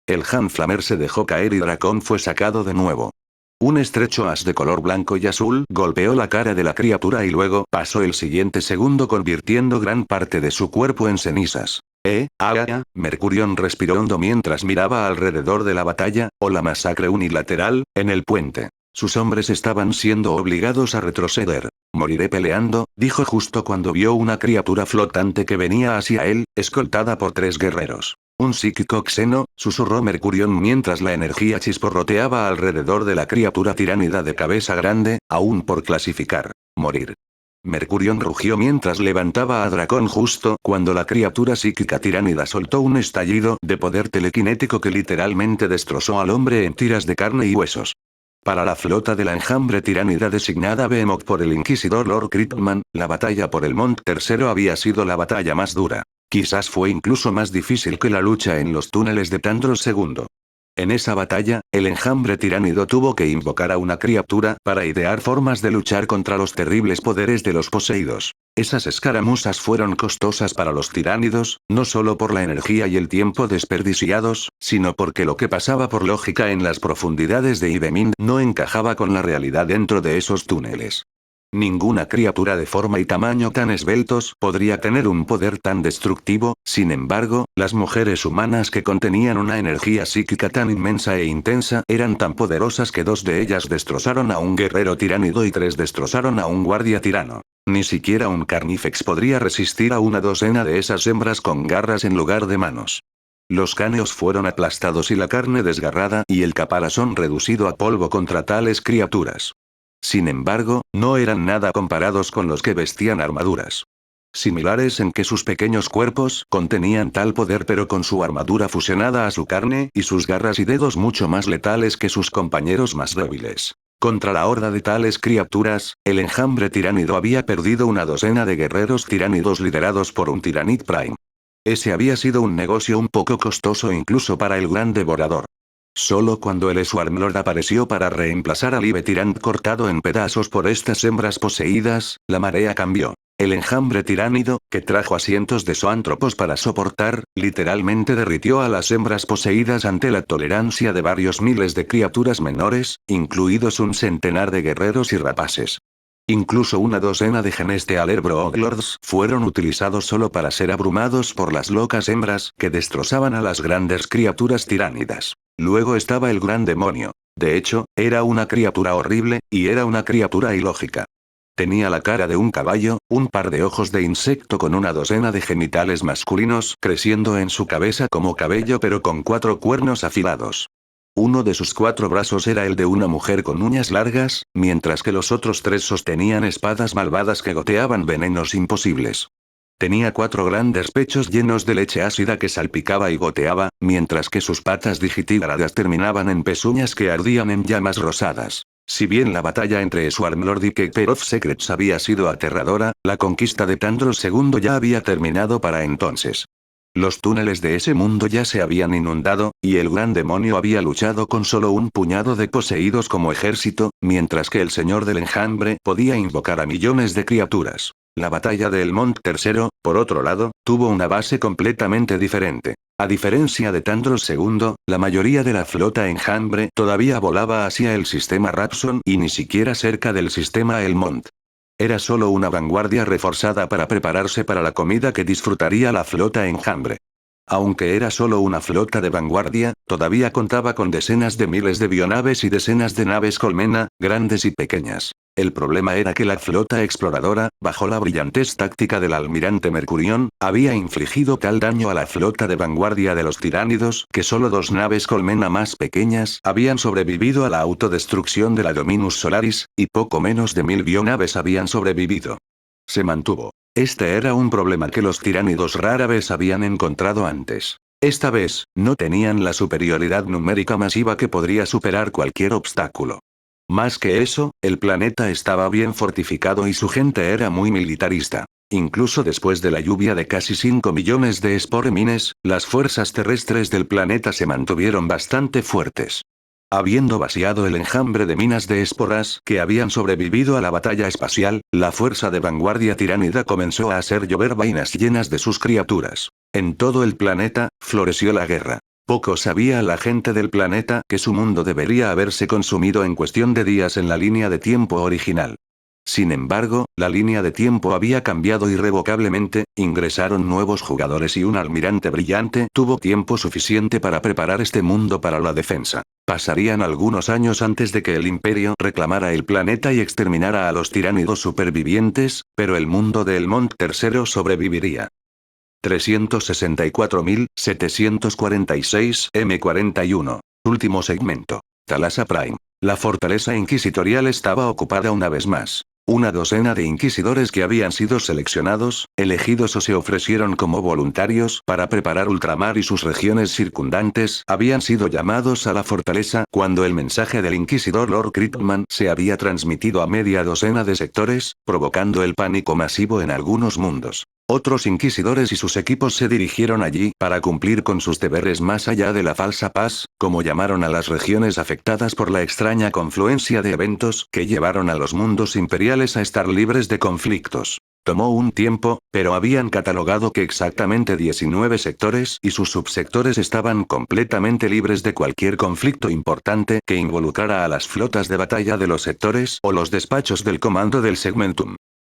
El Handflamer se dejó caer y Dracón fue sacado de nuevo. Un estrecho haz de color blanco y azul golpeó la cara de la criatura y luego pasó el siguiente segundo convirtiendo gran parte de su cuerpo en cenizas. Mercurión respiró hondo mientras miraba alrededor de la batalla, o la masacre unilateral, en el puente. Sus hombres estaban siendo obligados a retroceder. Moriré peleando, dijo justo cuando vio una criatura flotante que venía hacia él, escoltada por 3 guerreros. Un psíquico xeno, susurró Mercurión mientras la energía chisporroteaba alrededor de la criatura tiránida de cabeza grande, aún por clasificar. Morir. Mercurión rugió mientras levantaba a Dracón justo cuando la criatura psíquica tiránida soltó un estallido de poder telequinético que literalmente destrozó al hombre en tiras de carne y huesos. Para la flota de la enjambre tiránida designada Behemoth por el inquisidor Lord Critman, la batalla por el Mont III había sido la batalla más dura. Quizás fue incluso más difícil que la lucha en los túneles de Tandros II. En esa batalla, el enjambre tiránido tuvo que invocar a una criatura para idear formas de luchar contra los terribles poderes de los poseídos. Esas escaramuzas fueron costosas para los tiránidos, no solo por la energía y el tiempo desperdiciados, sino porque lo que pasaba por lógica en las profundidades de Ibemind no encajaba con la realidad dentro de esos túneles. Ninguna criatura de forma y tamaño tan esbeltos podría tener un poder tan destructivo, sin embargo, las mujeres humanas que contenían una energía psíquica tan inmensa e intensa eran tan poderosas que 2 de ellas destrozaron a un guerrero tiránido y 3 destrozaron a un guardia tirano. Ni siquiera un Carnifex podría resistir a una docena de esas hembras con garras en lugar de manos. Los cáneos fueron aplastados y la carne desgarrada y el caparazón reducido a polvo contra tales criaturas. Sin embargo, no eran nada comparados con los que vestían armaduras similares en que sus pequeños cuerpos contenían tal poder pero con su armadura fusionada a su carne y sus garras y dedos mucho más letales que sus compañeros más débiles. Contra la horda de tales criaturas, el enjambre tiránido había perdido una docena de guerreros tiránidos liderados por un Tiranid Prime. Ese había sido un negocio un poco costoso incluso para el Gran Devorador. Solo cuando el Swarmlord apareció para reemplazar al Ive Tyrant cortado en pedazos por estas hembras poseídas, la marea cambió. El enjambre tiránido, que trajo a cientos de zoántropos para soportar, literalmente derritió a las hembras poseídas ante la tolerancia de varios miles de criaturas menores, incluidos un centenar de guerreros y rapaces. Incluso una docena de Genestealer Broodlords fueron utilizados solo para ser abrumados por las locas hembras que destrozaban a las grandes criaturas tiránidas. Luego estaba el gran demonio. De hecho, era una criatura horrible, y era una criatura ilógica. Tenía la cara de un caballo, un par de ojos de insecto con una docena de genitales masculinos creciendo en su cabeza como cabello pero con 4 cuernos afilados. Uno de sus 4 brazos era el de una mujer con uñas largas, mientras que los otros 3 sostenían espadas malvadas que goteaban venenos imposibles. Tenía 4 grandes pechos llenos de leche ácida que salpicaba y goteaba, mientras que sus patas digitígradas terminaban en pezuñas que ardían en llamas rosadas. Si bien la batalla entre Swarmlord y Keeper of Secrets había sido aterradora, la conquista de Tandros II ya había terminado para entonces. Los túneles de ese mundo ya se habían inundado, y el gran demonio había luchado con solo un puñado de poseídos como ejército, mientras que el señor del enjambre podía invocar a millones de criaturas. La batalla de Elmont III, por otro lado, tuvo una base completamente diferente. A diferencia de Tandros II, la mayoría de la flota enjambre todavía volaba hacia el sistema Rapson y ni siquiera cerca del sistema Elmont. Era solo una vanguardia reforzada para prepararse para la comida que disfrutaría la flota enjambre. Aunque era solo una flota de vanguardia, todavía contaba con decenas de miles de bionaves y decenas de naves colmena, grandes y pequeñas. El problema era que la flota exploradora, bajo la brillantez táctica del almirante Mercurión, había infligido tal daño a la flota de vanguardia de los tiránidos que solo 2 naves colmena más pequeñas habían sobrevivido a la autodestrucción de la Dominus Solaris, y poco menos de 1000 bionaves habían sobrevivido. Se mantuvo. Este era un problema que los tiránidos rara vez habían encontrado antes. Esta vez, no tenían la superioridad numérica masiva que podría superar cualquier obstáculo. Más que eso, el planeta estaba bien fortificado y su gente era muy militarista. Incluso después de la lluvia de casi 5 millones de spore mines, las fuerzas terrestres del planeta se mantuvieron bastante fuertes. Habiendo vaciado el enjambre de minas de esporas que habían sobrevivido a la batalla espacial, la fuerza de vanguardia tiránida comenzó a hacer llover vainas llenas de sus criaturas. En todo el planeta, floreció la guerra. Poco sabía la gente del planeta que su mundo debería haberse consumido en cuestión de días en la línea de tiempo original. Sin embargo, la línea de tiempo había cambiado irrevocablemente, ingresaron nuevos jugadores y un almirante brillante tuvo tiempo suficiente para preparar este mundo para la defensa. Pasarían algunos años antes de que el imperio reclamara el planeta y exterminara a los tiránidos supervivientes, pero el mundo de Elmont III sobreviviría. 364.746 M41. Último segmento. Thalassa Prime. La fortaleza inquisitorial estaba ocupada una vez más. Una docena de inquisidores que habían sido seleccionados, elegidos o se ofrecieron como voluntarios para preparar ultramar y sus regiones circundantes, habían sido llamados a la fortaleza cuando el mensaje del inquisidor Lord Critman se había transmitido a media docena de sectores, provocando el pánico masivo en algunos mundos. Otros inquisidores y sus equipos se dirigieron allí para cumplir con sus deberes más allá de la falsa paz, como llamaron a las regiones afectadas por la extraña confluencia de eventos que llevaron a los mundos imperiales a estar libres de conflictos. Tomó un tiempo, pero habían catalogado que exactamente 19 sectores y sus subsectores estaban completamente libres de cualquier conflicto importante que involucrara a las flotas de batalla de los sectores o los despachos del comando del segmentum.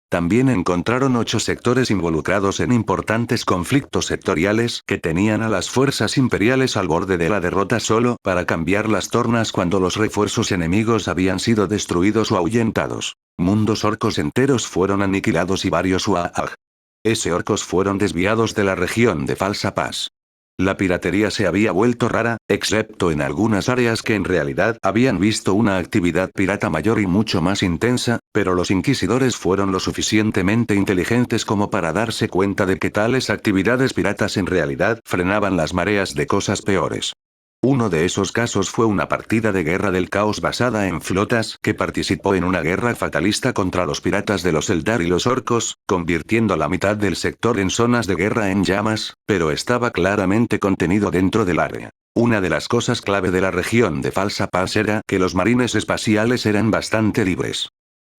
También encontraron 8 sectores involucrados en importantes conflictos sectoriales que tenían a las fuerzas imperiales al borde de la derrota solo para cambiar las tornas cuando los refuerzos enemigos habían sido destruidos o ahuyentados. Mundos orcos enteros fueron aniquilados y varios Uaag. Orcos fueron desviados de la región de Falsa Paz. La piratería se había vuelto rara, excepto en algunas áreas que en realidad habían visto una actividad pirata mayor y mucho más intensa, pero los inquisidores fueron lo suficientemente inteligentes como para darse cuenta de que tales actividades piratas en realidad frenaban las mareas de cosas peores. Uno de esos casos fue una partida de guerra del caos basada en flotas que participó en una guerra fatalista contra los piratas de los Eldar y los orcos, convirtiendo la mitad del sector en zonas de guerra en llamas, pero estaba claramente contenido dentro del área. Una de las cosas clave de la región de Falsa Paz era que los marines espaciales eran bastante libres.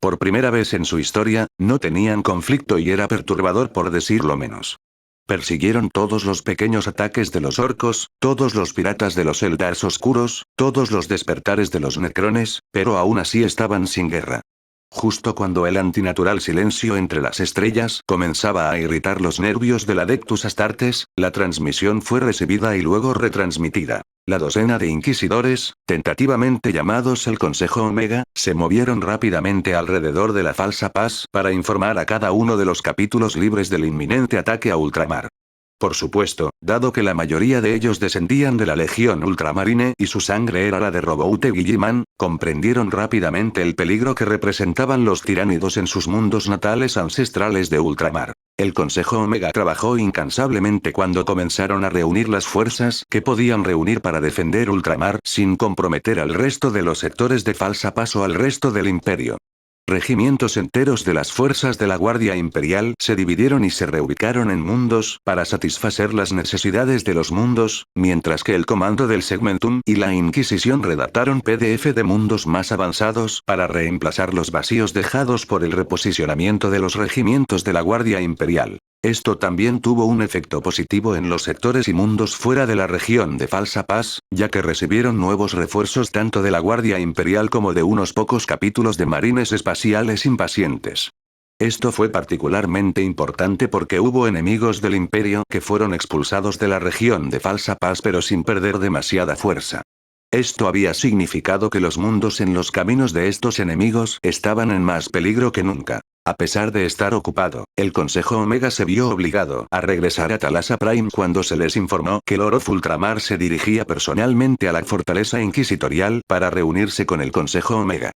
Por primera vez en su historia, no tenían conflicto y era perturbador por decirlo menos. Persiguieron todos los pequeños ataques de los orcos, todos los piratas de los Eldars oscuros, todos los despertares de los necrones, pero aún así estaban sin guerra. Justo cuando el antinatural silencio entre las estrellas comenzaba a irritar los nervios del Adeptus Astartes, la transmisión fue recibida y luego retransmitida. La docena de inquisidores, tentativamente llamados el Consejo Omega, se movieron rápidamente alrededor de la Falsa Paz para informar a cada uno de los capítulos libres del inminente ataque a ultramar. Por supuesto, dado que la mayoría de ellos descendían de la Legión Ultramarine y su sangre era la de Roboute Guilliman, comprendieron rápidamente el peligro que representaban los tiránidos en sus mundos natales ancestrales de ultramar. El Consejo Omega trabajó incansablemente cuando comenzaron a reunir las fuerzas que podían reunir para defender ultramar sin comprometer al resto de los sectores de Falsa Paz o al resto del imperio. Regimientos enteros de las fuerzas de la Guardia Imperial se dividieron y se reubicaron en mundos para satisfacer las necesidades de los mundos, mientras que el comando del Segmentum y la Inquisición redactaron PDF de mundos más avanzados para reemplazar los vacíos dejados por el reposicionamiento de los regimientos de la Guardia Imperial. Esto también tuvo un efecto positivo en los sectores y mundos fuera de la región de Falsa Paz, ya que recibieron nuevos refuerzos tanto de la Guardia Imperial como de unos pocos capítulos de marines espaciales impacientes. Esto fue particularmente importante porque hubo enemigos del Imperio que fueron expulsados de la región de Falsa Paz pero sin perder demasiada fuerza. Esto había significado que los mundos en los caminos de estos enemigos estaban en más peligro que nunca. A pesar de estar ocupado, el Consejo Omega se vio obligado a regresar a Talassa Prime cuando se les informó que Lord of Ultramar se dirigía personalmente a la fortaleza inquisitorial para reunirse con el Consejo Omega.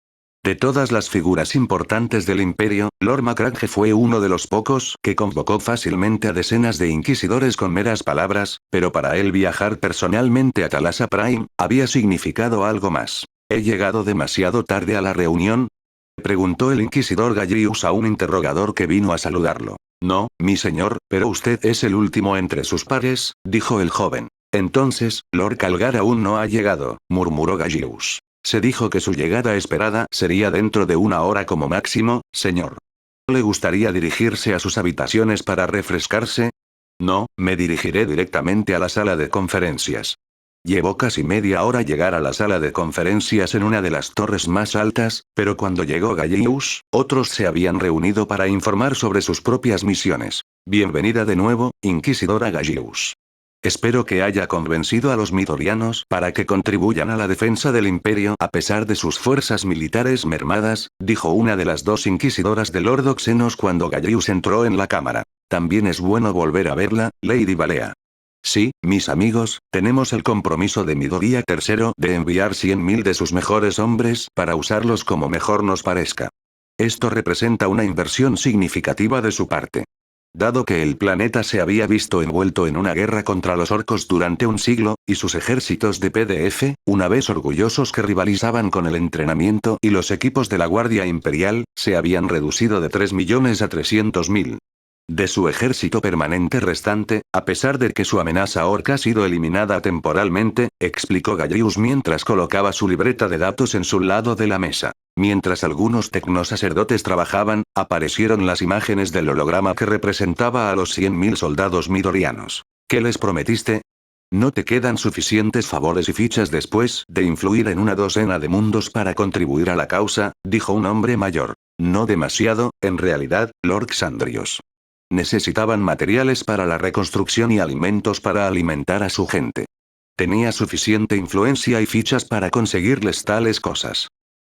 De todas las figuras importantes del Imperio, Lord Macragge fue uno de los pocos que convocó fácilmente a decenas de inquisidores con meras palabras, pero para él viajar personalmente a Talassa Prime había significado algo más. ¿He llegado demasiado tarde a la reunión?, preguntó el inquisidor Gallius a un interrogador que vino a saludarlo. No, mi señor, pero usted es el último entre sus pares, dijo el joven. Entonces, Lord Calgar aún no ha llegado, murmuró Gallius. Se dijo que su llegada esperada sería dentro de una hora como máximo, señor. ¿Le gustaría dirigirse a sus habitaciones para refrescarse? No, me dirigiré directamente a la sala de conferencias. Llevó casi media hora llegar a la sala de conferencias en una de las torres más altas, pero cuando llegó Gallius, otros se habían reunido para informar sobre sus propias misiones. Bienvenida de nuevo, Inquisidora Gallius. Espero que haya convencido a los midorianos para que contribuyan a la defensa del Imperio a pesar de sus fuerzas militares mermadas, dijo una de las dos inquisidoras de Lord Oxenos cuando Gallius entró en la cámara. También es bueno volver a verla, Lady Balea. Sí, mis amigos, tenemos el compromiso de Midoriya III de enviar 100.000 de sus mejores hombres para usarlos como mejor nos parezca. Esto representa una inversión significativa de su parte. Dado que el planeta se había visto envuelto en una guerra contra los orcos durante un siglo, y sus ejércitos de PDF, una vez orgullosos que rivalizaban con el entrenamiento y los equipos de la Guardia Imperial, se habían reducido de 3 millones a 300.000. De su ejército permanente restante, a pesar de que su amenaza orca ha sido eliminada temporalmente, explicó Gallius mientras colocaba su libreta de datos en su lado de la mesa. Mientras algunos tecnosacerdotes trabajaban, aparecieron las imágenes del holograma que representaba a los 100.000 soldados midorianos. ¿Qué les prometiste? ¿No te quedan suficientes favores y fichas después de influir en una docena de mundos para contribuir a la causa?, dijo un hombre mayor. No demasiado, en realidad, Lord Xandrios. Necesitaban materiales para la reconstrucción y alimentos para alimentar a su gente. Tenía suficiente influencia y fichas para conseguirles tales cosas.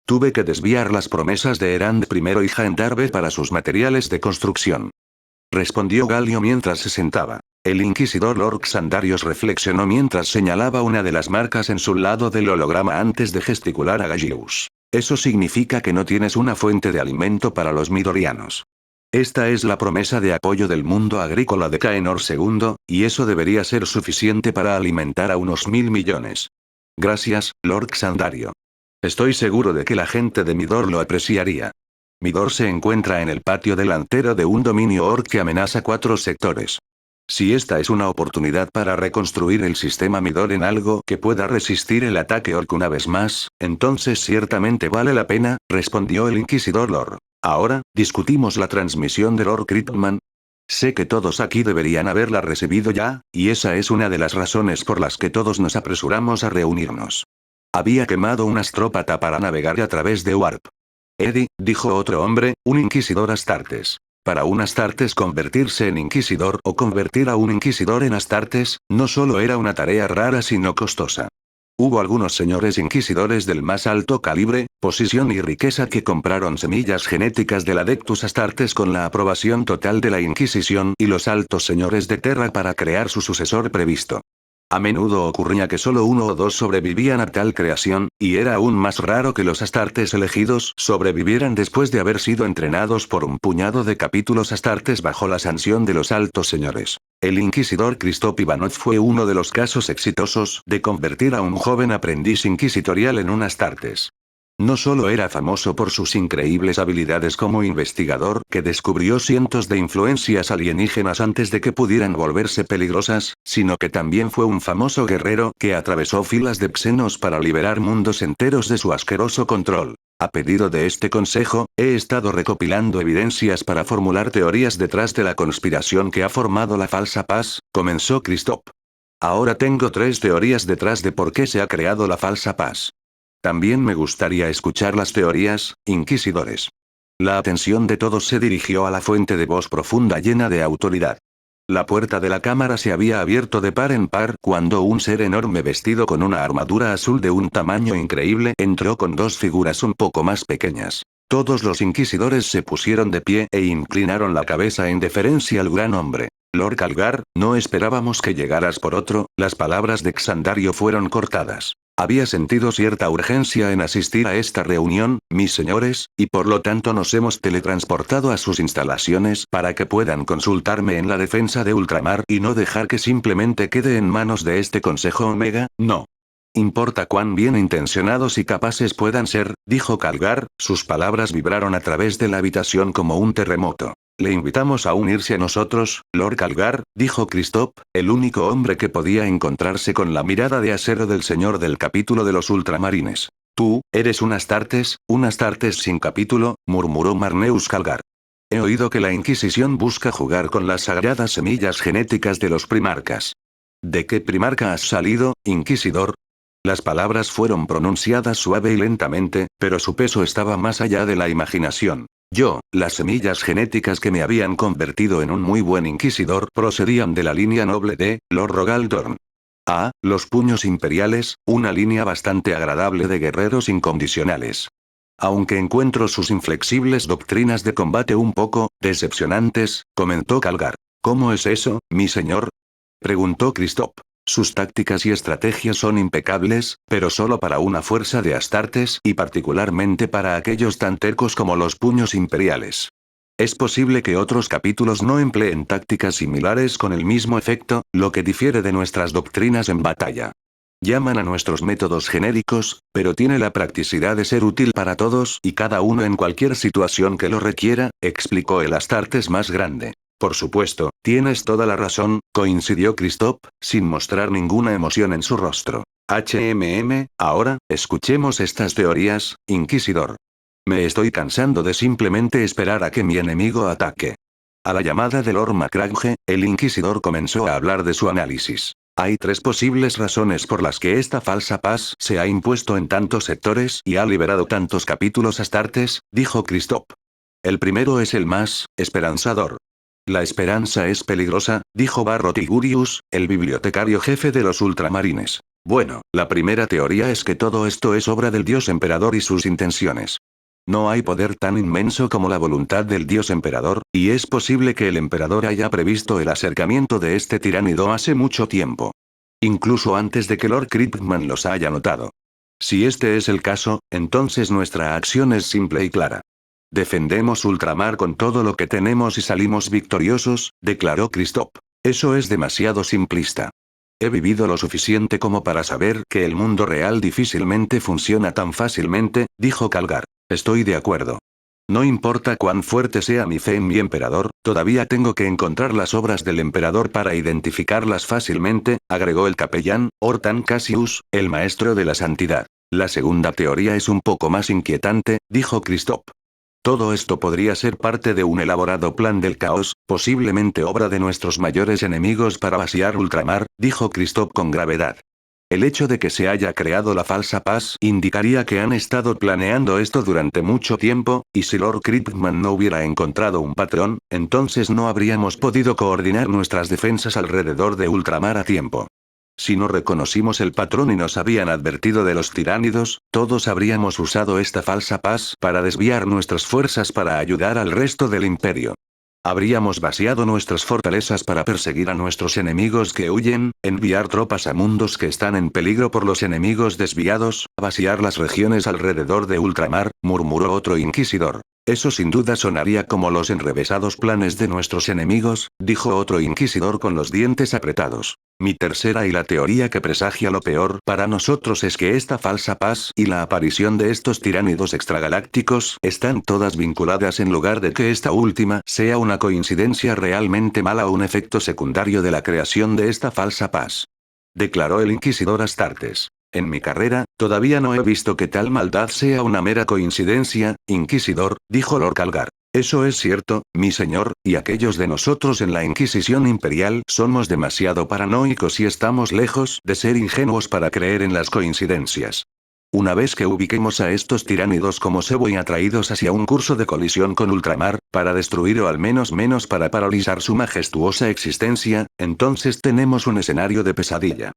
Tuve que desviar las promesas de Erand I y Jaendarbe para sus materiales de construcción. Respondió Galio mientras se sentaba. El inquisidor Lord Xandarios reflexionó mientras señalaba una de las marcas en su lado del holograma antes de gesticular a Gallius. Eso significa que no tienes una fuente de alimento para los midorianos. Esta es la promesa de apoyo del mundo agrícola de Caenor II, y eso debería ser suficiente para alimentar a unos 1.000 millones. Gracias, Lord Xandario. Estoy seguro de que la gente de Midor lo apreciaría. Midor se encuentra en el patio delantero de un dominio orc que amenaza 4 sectores. Si esta es una oportunidad para reconstruir el sistema Midor en algo que pueda resistir el ataque orc una vez más, entonces ciertamente vale la pena, respondió el inquisidor Lord. Ahora, discutimos la transmisión de Lord Cryptman. Sé que todos aquí deberían haberla recibido ya, y esa es una de las razones por las que todos nos apresuramos a reunirnos. Había quemado un astrópata para navegar a través de Warp. Eddie, dijo otro hombre, un inquisidor Astartes. Para un Astartes convertirse en inquisidor o convertir a un inquisidor en Astartes, no solo era una tarea rara sino costosa. Hubo algunos señores inquisidores del más alto calibre, posición y riqueza que compraron semillas genéticas del Adeptus Astartes con la aprobación total de la Inquisición y los altos señores de Terra para crear su sucesor previsto. A menudo ocurría que solo 1 o 2 sobrevivían a tal creación, y era aún más raro que los Astartes elegidos sobrevivieran después de haber sido entrenados por un puñado de capítulos Astartes bajo la sanción de los altos señores. El inquisidor Christoph Ivanov fue uno de los casos exitosos de convertir a un joven aprendiz inquisitorial en un Astartes. No solo era famoso por sus increíbles habilidades como investigador que descubrió cientos de influencias alienígenas antes de que pudieran volverse peligrosas, sino que también fue un famoso guerrero que atravesó filas de xenos para liberar mundos enteros de su asqueroso control. A pedido de este consejo, he estado recopilando evidencias para formular teorías detrás de la conspiración que ha formado la falsa paz, comenzó Christoph. Ahora tengo 3 teorías detrás de por qué se ha creado la falsa paz. También me gustaría escuchar las teorías, inquisidores. La atención de todos se dirigió a la fuente de voz profunda llena de autoridad. La puerta de la cámara se había abierto de par en par cuando un ser enorme vestido con una armadura azul de un tamaño increíble entró con 2 figuras un poco más pequeñas. Todos los inquisidores se pusieron de pie e inclinaron la cabeza en deferencia al gran hombre. Lord Calgar, no esperábamos que llegaras por otro, las palabras de Xandario fueron cortadas. Había sentido cierta urgencia en asistir a esta reunión, mis señores, y por lo tanto nos hemos teletransportado a sus instalaciones para que puedan consultarme en la defensa de Ultramar y no dejar que simplemente quede en manos de este Consejo Omega, no. Importa cuán bien intencionados y capaces puedan ser, dijo Calgar, sus palabras vibraron a través de la habitación como un terremoto. Le invitamos a unirse a nosotros, Lord Calgar, dijo Christoph, el único hombre que podía encontrarse con la mirada de acero del señor del capítulo de los ultramarines. Tú, eres un Astartes sin capítulo, murmuró Marneus Calgar. He oído que la Inquisición busca jugar con las sagradas semillas genéticas de los primarcas. ¿De qué primarca has salido, inquisidor? Las palabras fueron pronunciadas suave y lentamente, pero su peso estaba más allá de la imaginación. Yo, las semillas genéticas que me habían convertido en un muy buen inquisidor procedían de la línea noble de Lord Rogaldorn. Ah, los puños imperiales, una línea bastante agradable de guerreros incondicionales. Aunque encuentro sus inflexibles doctrinas de combate un poco decepcionantes, comentó Calgar. ¿Cómo es eso, mi señor? Preguntó Christoph. Sus tácticas y estrategias son impecables, pero solo para una fuerza de Astartes y particularmente para aquellos tan tercos como los puños imperiales. Es posible que otros capítulos no empleen tácticas similares con el mismo efecto, lo que difiere de nuestras doctrinas en batalla. Llaman a nuestros métodos genéricos, pero tiene la practicidad de ser útil para todos y cada uno en cualquier situación que lo requiera, explicó el Astartes más grande. Por supuesto, tienes toda la razón, coincidió Christoph, sin mostrar ninguna emoción en su rostro. Ahora, escuchemos estas teorías, inquisidor. Me estoy cansando de simplemente esperar a que mi enemigo ataque. A la llamada de Lord Macragge, el inquisidor comenzó a hablar de su análisis. Hay 3 posibles razones por las que esta falsa paz se ha impuesto en tantos sectores y ha liberado tantos capítulos Astartes, dijo Christoph. El primero es el más esperanzador. La esperanza es peligrosa, dijo Barro Tigurius, el bibliotecario jefe de los ultramarines. Bueno, la primera teoría es que todo esto es obra del dios emperador y sus intenciones. No hay poder tan inmenso como la voluntad del dios emperador, y es posible que el emperador haya previsto el acercamiento de este tiránido hace mucho tiempo. Incluso antes de que Lord Kryptman los haya notado. Si este es el caso, entonces nuestra acción es simple y clara. Defendemos Ultramar con todo lo que tenemos y salimos victoriosos, declaró Christoph. Eso es demasiado simplista. He vivido lo suficiente como para saber que el mundo real difícilmente funciona tan fácilmente, dijo Calgar. Estoy de acuerdo. No importa cuán fuerte sea mi fe en mi emperador, todavía tengo que encontrar las obras del emperador para identificarlas fácilmente, agregó el capellán, Hortan Cassius, el maestro de la santidad. La segunda teoría es un poco más inquietante, dijo Christoph. Todo esto podría ser parte de un elaborado plan del caos, posiblemente obra de nuestros mayores enemigos para vaciar Ultramar, dijo Christoph con gravedad. El hecho de que se haya creado la falsa paz indicaría que han estado planeando esto durante mucho tiempo, y si Lord Kryptman no hubiera encontrado un patrón, entonces no habríamos podido coordinar nuestras defensas alrededor de Ultramar a tiempo. Si no reconocimos el patrón y nos habían advertido de los tiránidos, todos habríamos usado esta falsa paz para desviar nuestras fuerzas para ayudar al resto del imperio. Habríamos vaciado nuestras fortalezas para perseguir a nuestros enemigos que huyen, enviar tropas a mundos que están en peligro por los enemigos desviados, vaciar las regiones alrededor de Ultramar, murmuró otro inquisidor. Eso sin duda sonaría como los enrevesados planes de nuestros enemigos, dijo otro inquisidor con los dientes apretados. Mi tercera y la teoría que presagia lo peor para nosotros es que esta falsa paz y la aparición de estos tiránidos extragalácticos están todas vinculadas en lugar de que esta última sea una coincidencia realmente mala o un efecto secundario de la creación de esta falsa paz. Declaró el inquisidor Astartes. En mi carrera, todavía no he visto que tal maldad sea una mera coincidencia, inquisidor, dijo Lord Calgar. Eso es cierto, mi señor, y aquellos de nosotros en la Inquisición Imperial somos demasiado paranoicos y estamos lejos de ser ingenuos para creer en las coincidencias. Una vez que ubiquemos a estos tiránidos como cebo y atraídos hacia un curso de colisión con ultramar, para destruir o al menos para paralizar su majestuosa existencia, entonces tenemos un escenario de pesadilla.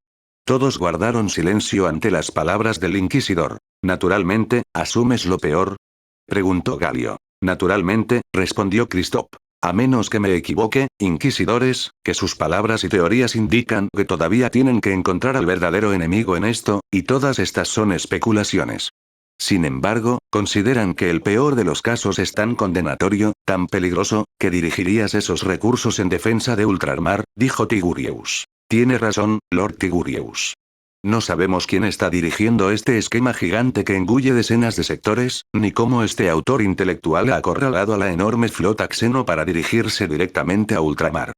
Todos guardaron silencio ante las palabras del inquisidor. Naturalmente, ¿asumes lo peor? Preguntó Galio. Naturalmente, respondió Christoph. A menos que me equivoque, inquisidores, que sus palabras y teorías indican que todavía tienen que encontrar al verdadero enemigo en esto, y todas estas son especulaciones. Sin embargo, consideran que el peor de los casos es tan condenatorio, tan peligroso, que dirigirías esos recursos en defensa de Ultramar, dijo Tigurius. Tiene razón, Lord Tigurius. No sabemos quién está dirigiendo este esquema gigante que engulle decenas de sectores, ni cómo este autor intelectual ha acorralado a la enorme flota Xeno para dirigirse directamente a Ultramar.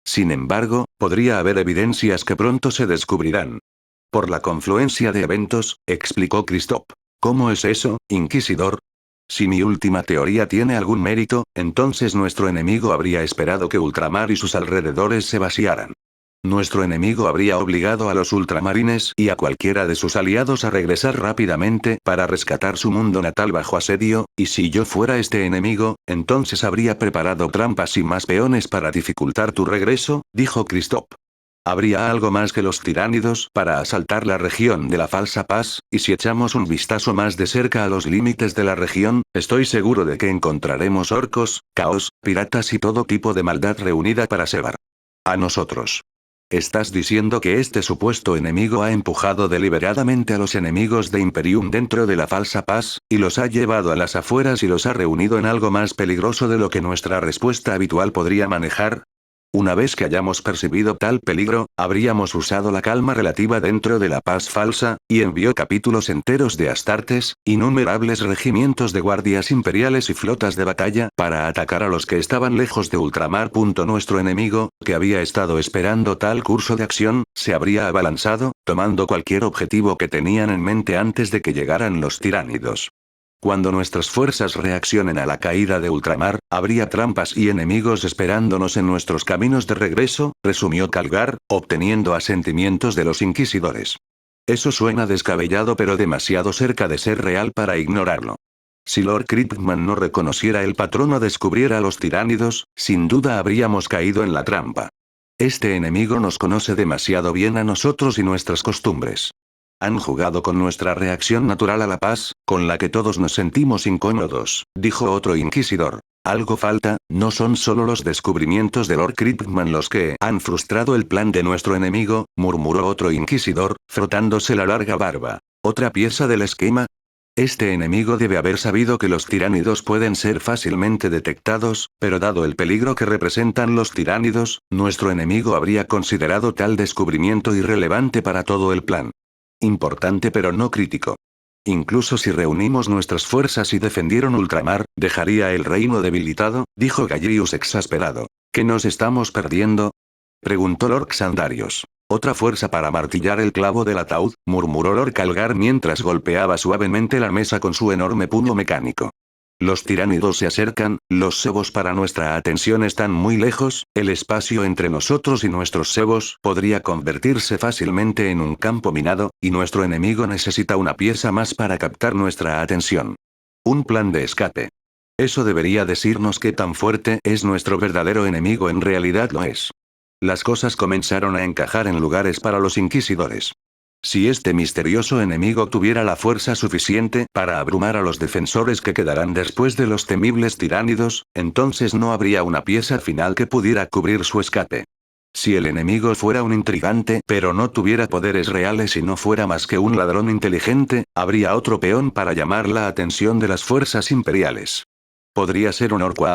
Sin embargo, podría haber evidencias que pronto se descubrirán. Por la confluencia de eventos, explicó Christoph. ¿Cómo es eso, inquisidor? Si mi última teoría tiene algún mérito, entonces nuestro enemigo habría esperado que Ultramar y sus alrededores se vaciaran. Nuestro enemigo habría obligado a los ultramarines y a cualquiera de sus aliados a regresar rápidamente para rescatar su mundo natal bajo asedio, y si yo fuera este enemigo, entonces habría preparado trampas y más peones para dificultar tu regreso, dijo Christoph. Habría algo más que los tiránidos para asaltar la región de la falsa paz, y si echamos un vistazo más de cerca a los límites de la región, estoy seguro de que encontraremos orcos, caos, piratas y todo tipo de maldad reunida para cebar a nosotros. ¿Estás diciendo que este supuesto enemigo ha empujado deliberadamente a los enemigos de Imperium dentro de la falsa paz, y los ha llevado a las afueras y los ha reunido en algo más peligroso de lo que nuestra respuesta habitual podría manejar? Una vez que hayamos percibido tal peligro, habríamos usado la calma relativa dentro de la paz falsa, y envió capítulos enteros de Astartes, innumerables regimientos de guardias imperiales y flotas de batalla, para atacar a los que estaban lejos de Ultramar. Nuestro enemigo, que había estado esperando tal curso de acción, se habría abalanzado, tomando cualquier objetivo que tenían en mente antes de que llegaran los tiránidos. Cuando nuestras fuerzas reaccionen a la caída de Ultramar, habría trampas y enemigos esperándonos en nuestros caminos de regreso, resumió Calgar, obteniendo asentimientos de los inquisidores. Eso suena descabellado pero demasiado cerca de ser real para ignorarlo. Si Lord Krippman no reconociera el patrón o descubriera a los tiránidos, sin duda habríamos caído en la trampa. Este enemigo nos conoce demasiado bien a nosotros y nuestras costumbres. Han jugado con nuestra reacción natural a la paz, con la que todos nos sentimos incómodos, dijo otro inquisidor. Algo falta, no son solo los descubrimientos de Lord Krippman los que han frustrado el plan de nuestro enemigo, murmuró otro inquisidor, frotándose la larga barba. ¿Otra pieza del esquema? Este enemigo debe haber sabido que los tiránidos pueden ser fácilmente detectados, pero dado el peligro que representan los tiránidos, nuestro enemigo habría considerado tal descubrimiento irrelevante para todo el plan. Importante pero no crítico. Incluso si reunimos nuestras fuerzas y defendieron Ultramar, ¿dejaría el reino debilitado?, dijo Gallius exasperado. ¿Qué nos estamos perdiendo?, preguntó Lord Xandarios. Otra fuerza para martillar el clavo del ataúd, murmuró Lord Calgar mientras golpeaba suavemente la mesa con su enorme puño mecánico. Los tiránidos se acercan, los cebos para nuestra atención están muy lejos, el espacio entre nosotros y nuestros cebos podría convertirse fácilmente en un campo minado, y nuestro enemigo necesita una pieza más para captar nuestra atención. Un plan de escape. Eso debería decirnos qué tan fuerte es nuestro verdadero enemigo. En realidad lo es. Las cosas comenzaron a encajar en lugares para los inquisidores. Si este misterioso enemigo tuviera la fuerza suficiente para abrumar a los defensores que quedarán después de los temibles tiránidos, entonces no habría una pieza final que pudiera cubrir su escape. Si el enemigo fuera un intrigante pero no tuviera poderes reales y no fuera más que un ladrón inteligente, habría otro peón para llamar la atención de las fuerzas imperiales. Podría ser un orco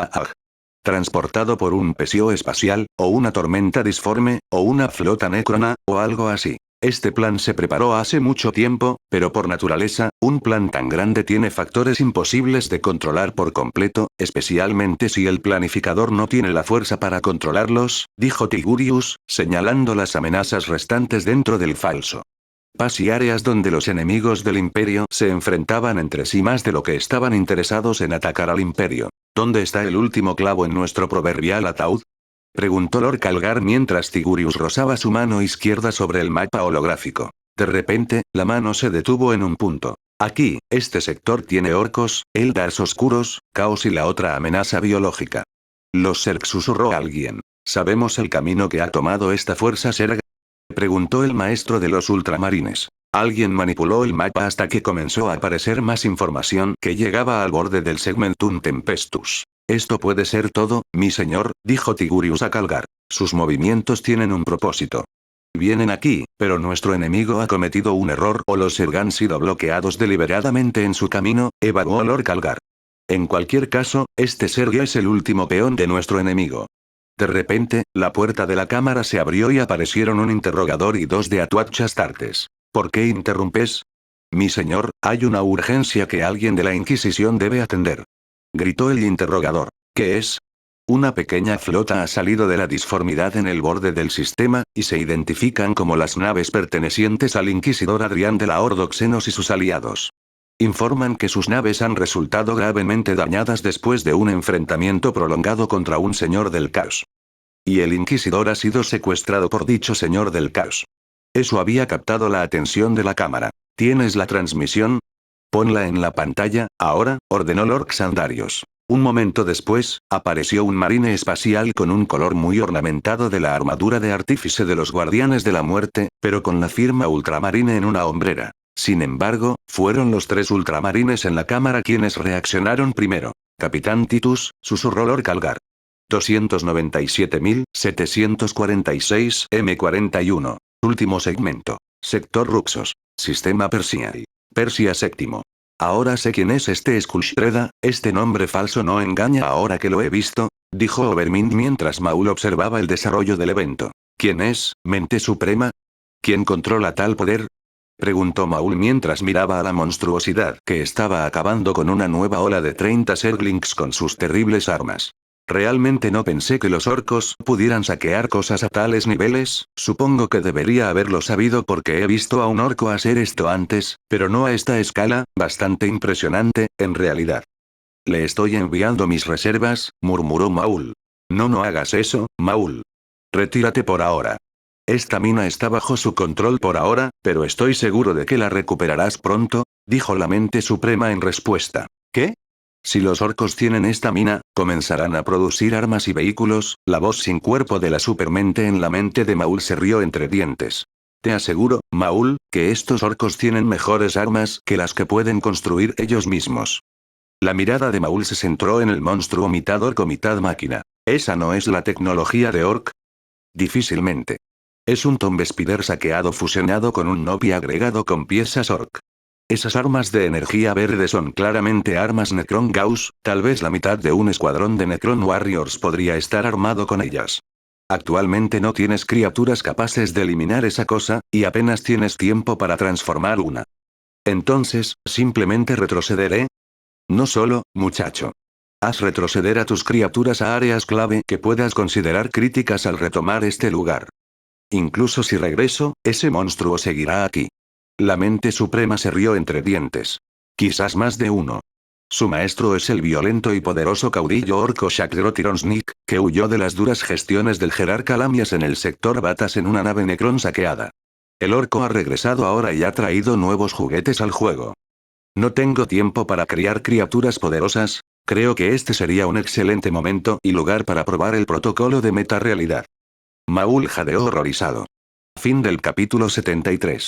transportado por un pesio espacial, o una tormenta disforme, o una flota necrona, o algo así. Este plan se preparó hace mucho tiempo, pero por naturaleza, un plan tan grande tiene factores imposibles de controlar por completo, especialmente si el planificador no tiene la fuerza para controlarlos, dijo Tigurius, señalando las amenazas restantes dentro del falso paz y áreas donde los enemigos del Imperio se enfrentaban entre sí más de lo que estaban interesados en atacar al Imperio. ¿Dónde está el último clavo en nuestro proverbial ataúd? Preguntó Lord Calgar mientras Tigurius rozaba su mano izquierda sobre el mapa holográfico. De repente, la mano se detuvo en un punto. Aquí, este sector tiene orcos, eldars oscuros, caos y la otra amenaza biológica. Los Zerg, susurró alguien. ¿Sabemos el camino que ha tomado esta fuerza Zerg? Preguntó el maestro de los ultramarines. Alguien manipuló el mapa hasta que comenzó a aparecer más información que llegaba al borde del Segmentum Tempestus. Esto puede ser todo, mi señor, dijo Tigurius a Calgar. Sus movimientos tienen un propósito. Vienen aquí, pero nuestro enemigo ha cometido un error o los Zerg han sido bloqueados deliberadamente en su camino, evaluó Lord Calgar. En cualquier caso, este Zerg es el último peón de nuestro enemigo. De repente, la puerta de la cámara se abrió y aparecieron un interrogador y dos de Atuat Astartes. ¿Por qué interrumpes? Mi señor, hay una urgencia que alguien de la Inquisición debe atender. Gritó el interrogador. ¿Qué es? Una pequeña flota ha salido de la disformidad en el borde del sistema, y se identifican como las naves pertenecientes al inquisidor Adrián de la Ordoxenos y sus aliados. Informan que sus naves han resultado gravemente dañadas después de un enfrentamiento prolongado contra un señor del caos. Y el inquisidor ha sido secuestrado por dicho señor del caos. Eso había captado la atención de la cámara. ¿Tienes la transmisión? Ponla en la pantalla, ahora, ordenó Lord Xandarios. Un momento después, apareció un marine espacial con un color muy ornamentado de la armadura de artífice de los Guardianes de la Muerte, pero con la firma Ultramarine en una hombrera. Sin embargo, fueron los tres ultramarines en la cámara quienes reaccionaron primero. Capitán Titus, susurró Lord Calgar. 297.746 M41. Último segmento. Sector Ruxos. Sistema Persiai. Persia séptimo. Ahora sé quién es este Skullshreda, este nombre falso no engaña ahora que lo he visto, dijo Overmind mientras Maul observaba el desarrollo del evento. ¿Quién es, mente suprema? ¿Quién controla tal poder? Preguntó Maul mientras miraba a la monstruosidad que estaba acabando con una nueva ola de 30 Zerglings con sus terribles armas. Realmente no pensé que los orcos pudieran saquear cosas a tales niveles, supongo que debería haberlo sabido porque he visto a un orco hacer esto antes, pero no a esta escala, bastante impresionante, en realidad. Le estoy enviando mis reservas, murmuró Maul. No hagas eso, Maul. Retírate por ahora. Esta mina está bajo su control por ahora, pero estoy seguro de que la recuperarás pronto, dijo la mente suprema en respuesta. ¿Qué? Si los orcos tienen esta mina, comenzarán a producir armas y vehículos. La voz sin cuerpo de la supermente en la mente de Maul se rió entre dientes. Te aseguro, Maul, que estos orcos tienen mejores armas que las que pueden construir ellos mismos. La mirada de Maul se centró en el monstruo mitad orco mitad máquina. ¿Esa no es la tecnología de Orc? Difícilmente. Es un Tomb Spider saqueado fusionado con un Nopi agregado con piezas Orc. Esas armas de energía verde son claramente armas Necron Gauss, tal vez la mitad de un escuadrón de Necron Warriors podría estar armado con ellas. Actualmente no tienes criaturas capaces de eliminar esa cosa, y apenas tienes tiempo para transformar una. Entonces, ¿simplemente retrocederé? No solo, muchacho. Haz retroceder a tus criaturas a áreas clave que puedas considerar críticas al retomar este lugar. Incluso si regreso, ese monstruo seguirá aquí. La mente suprema se rió entre dientes. Quizás más de uno. Su maestro es el violento y poderoso caudillo orco Shakdrotironsnik, que huyó de las duras gestiones del jerarca Lamias en el sector Batas en una nave Necron saqueada. El orco ha regresado ahora y ha traído nuevos juguetes al juego. No tengo tiempo para criar criaturas poderosas, creo que este sería un excelente momento y lugar para probar el protocolo de metarealidad. Maul jadeó horrorizado. Fin del capítulo 73.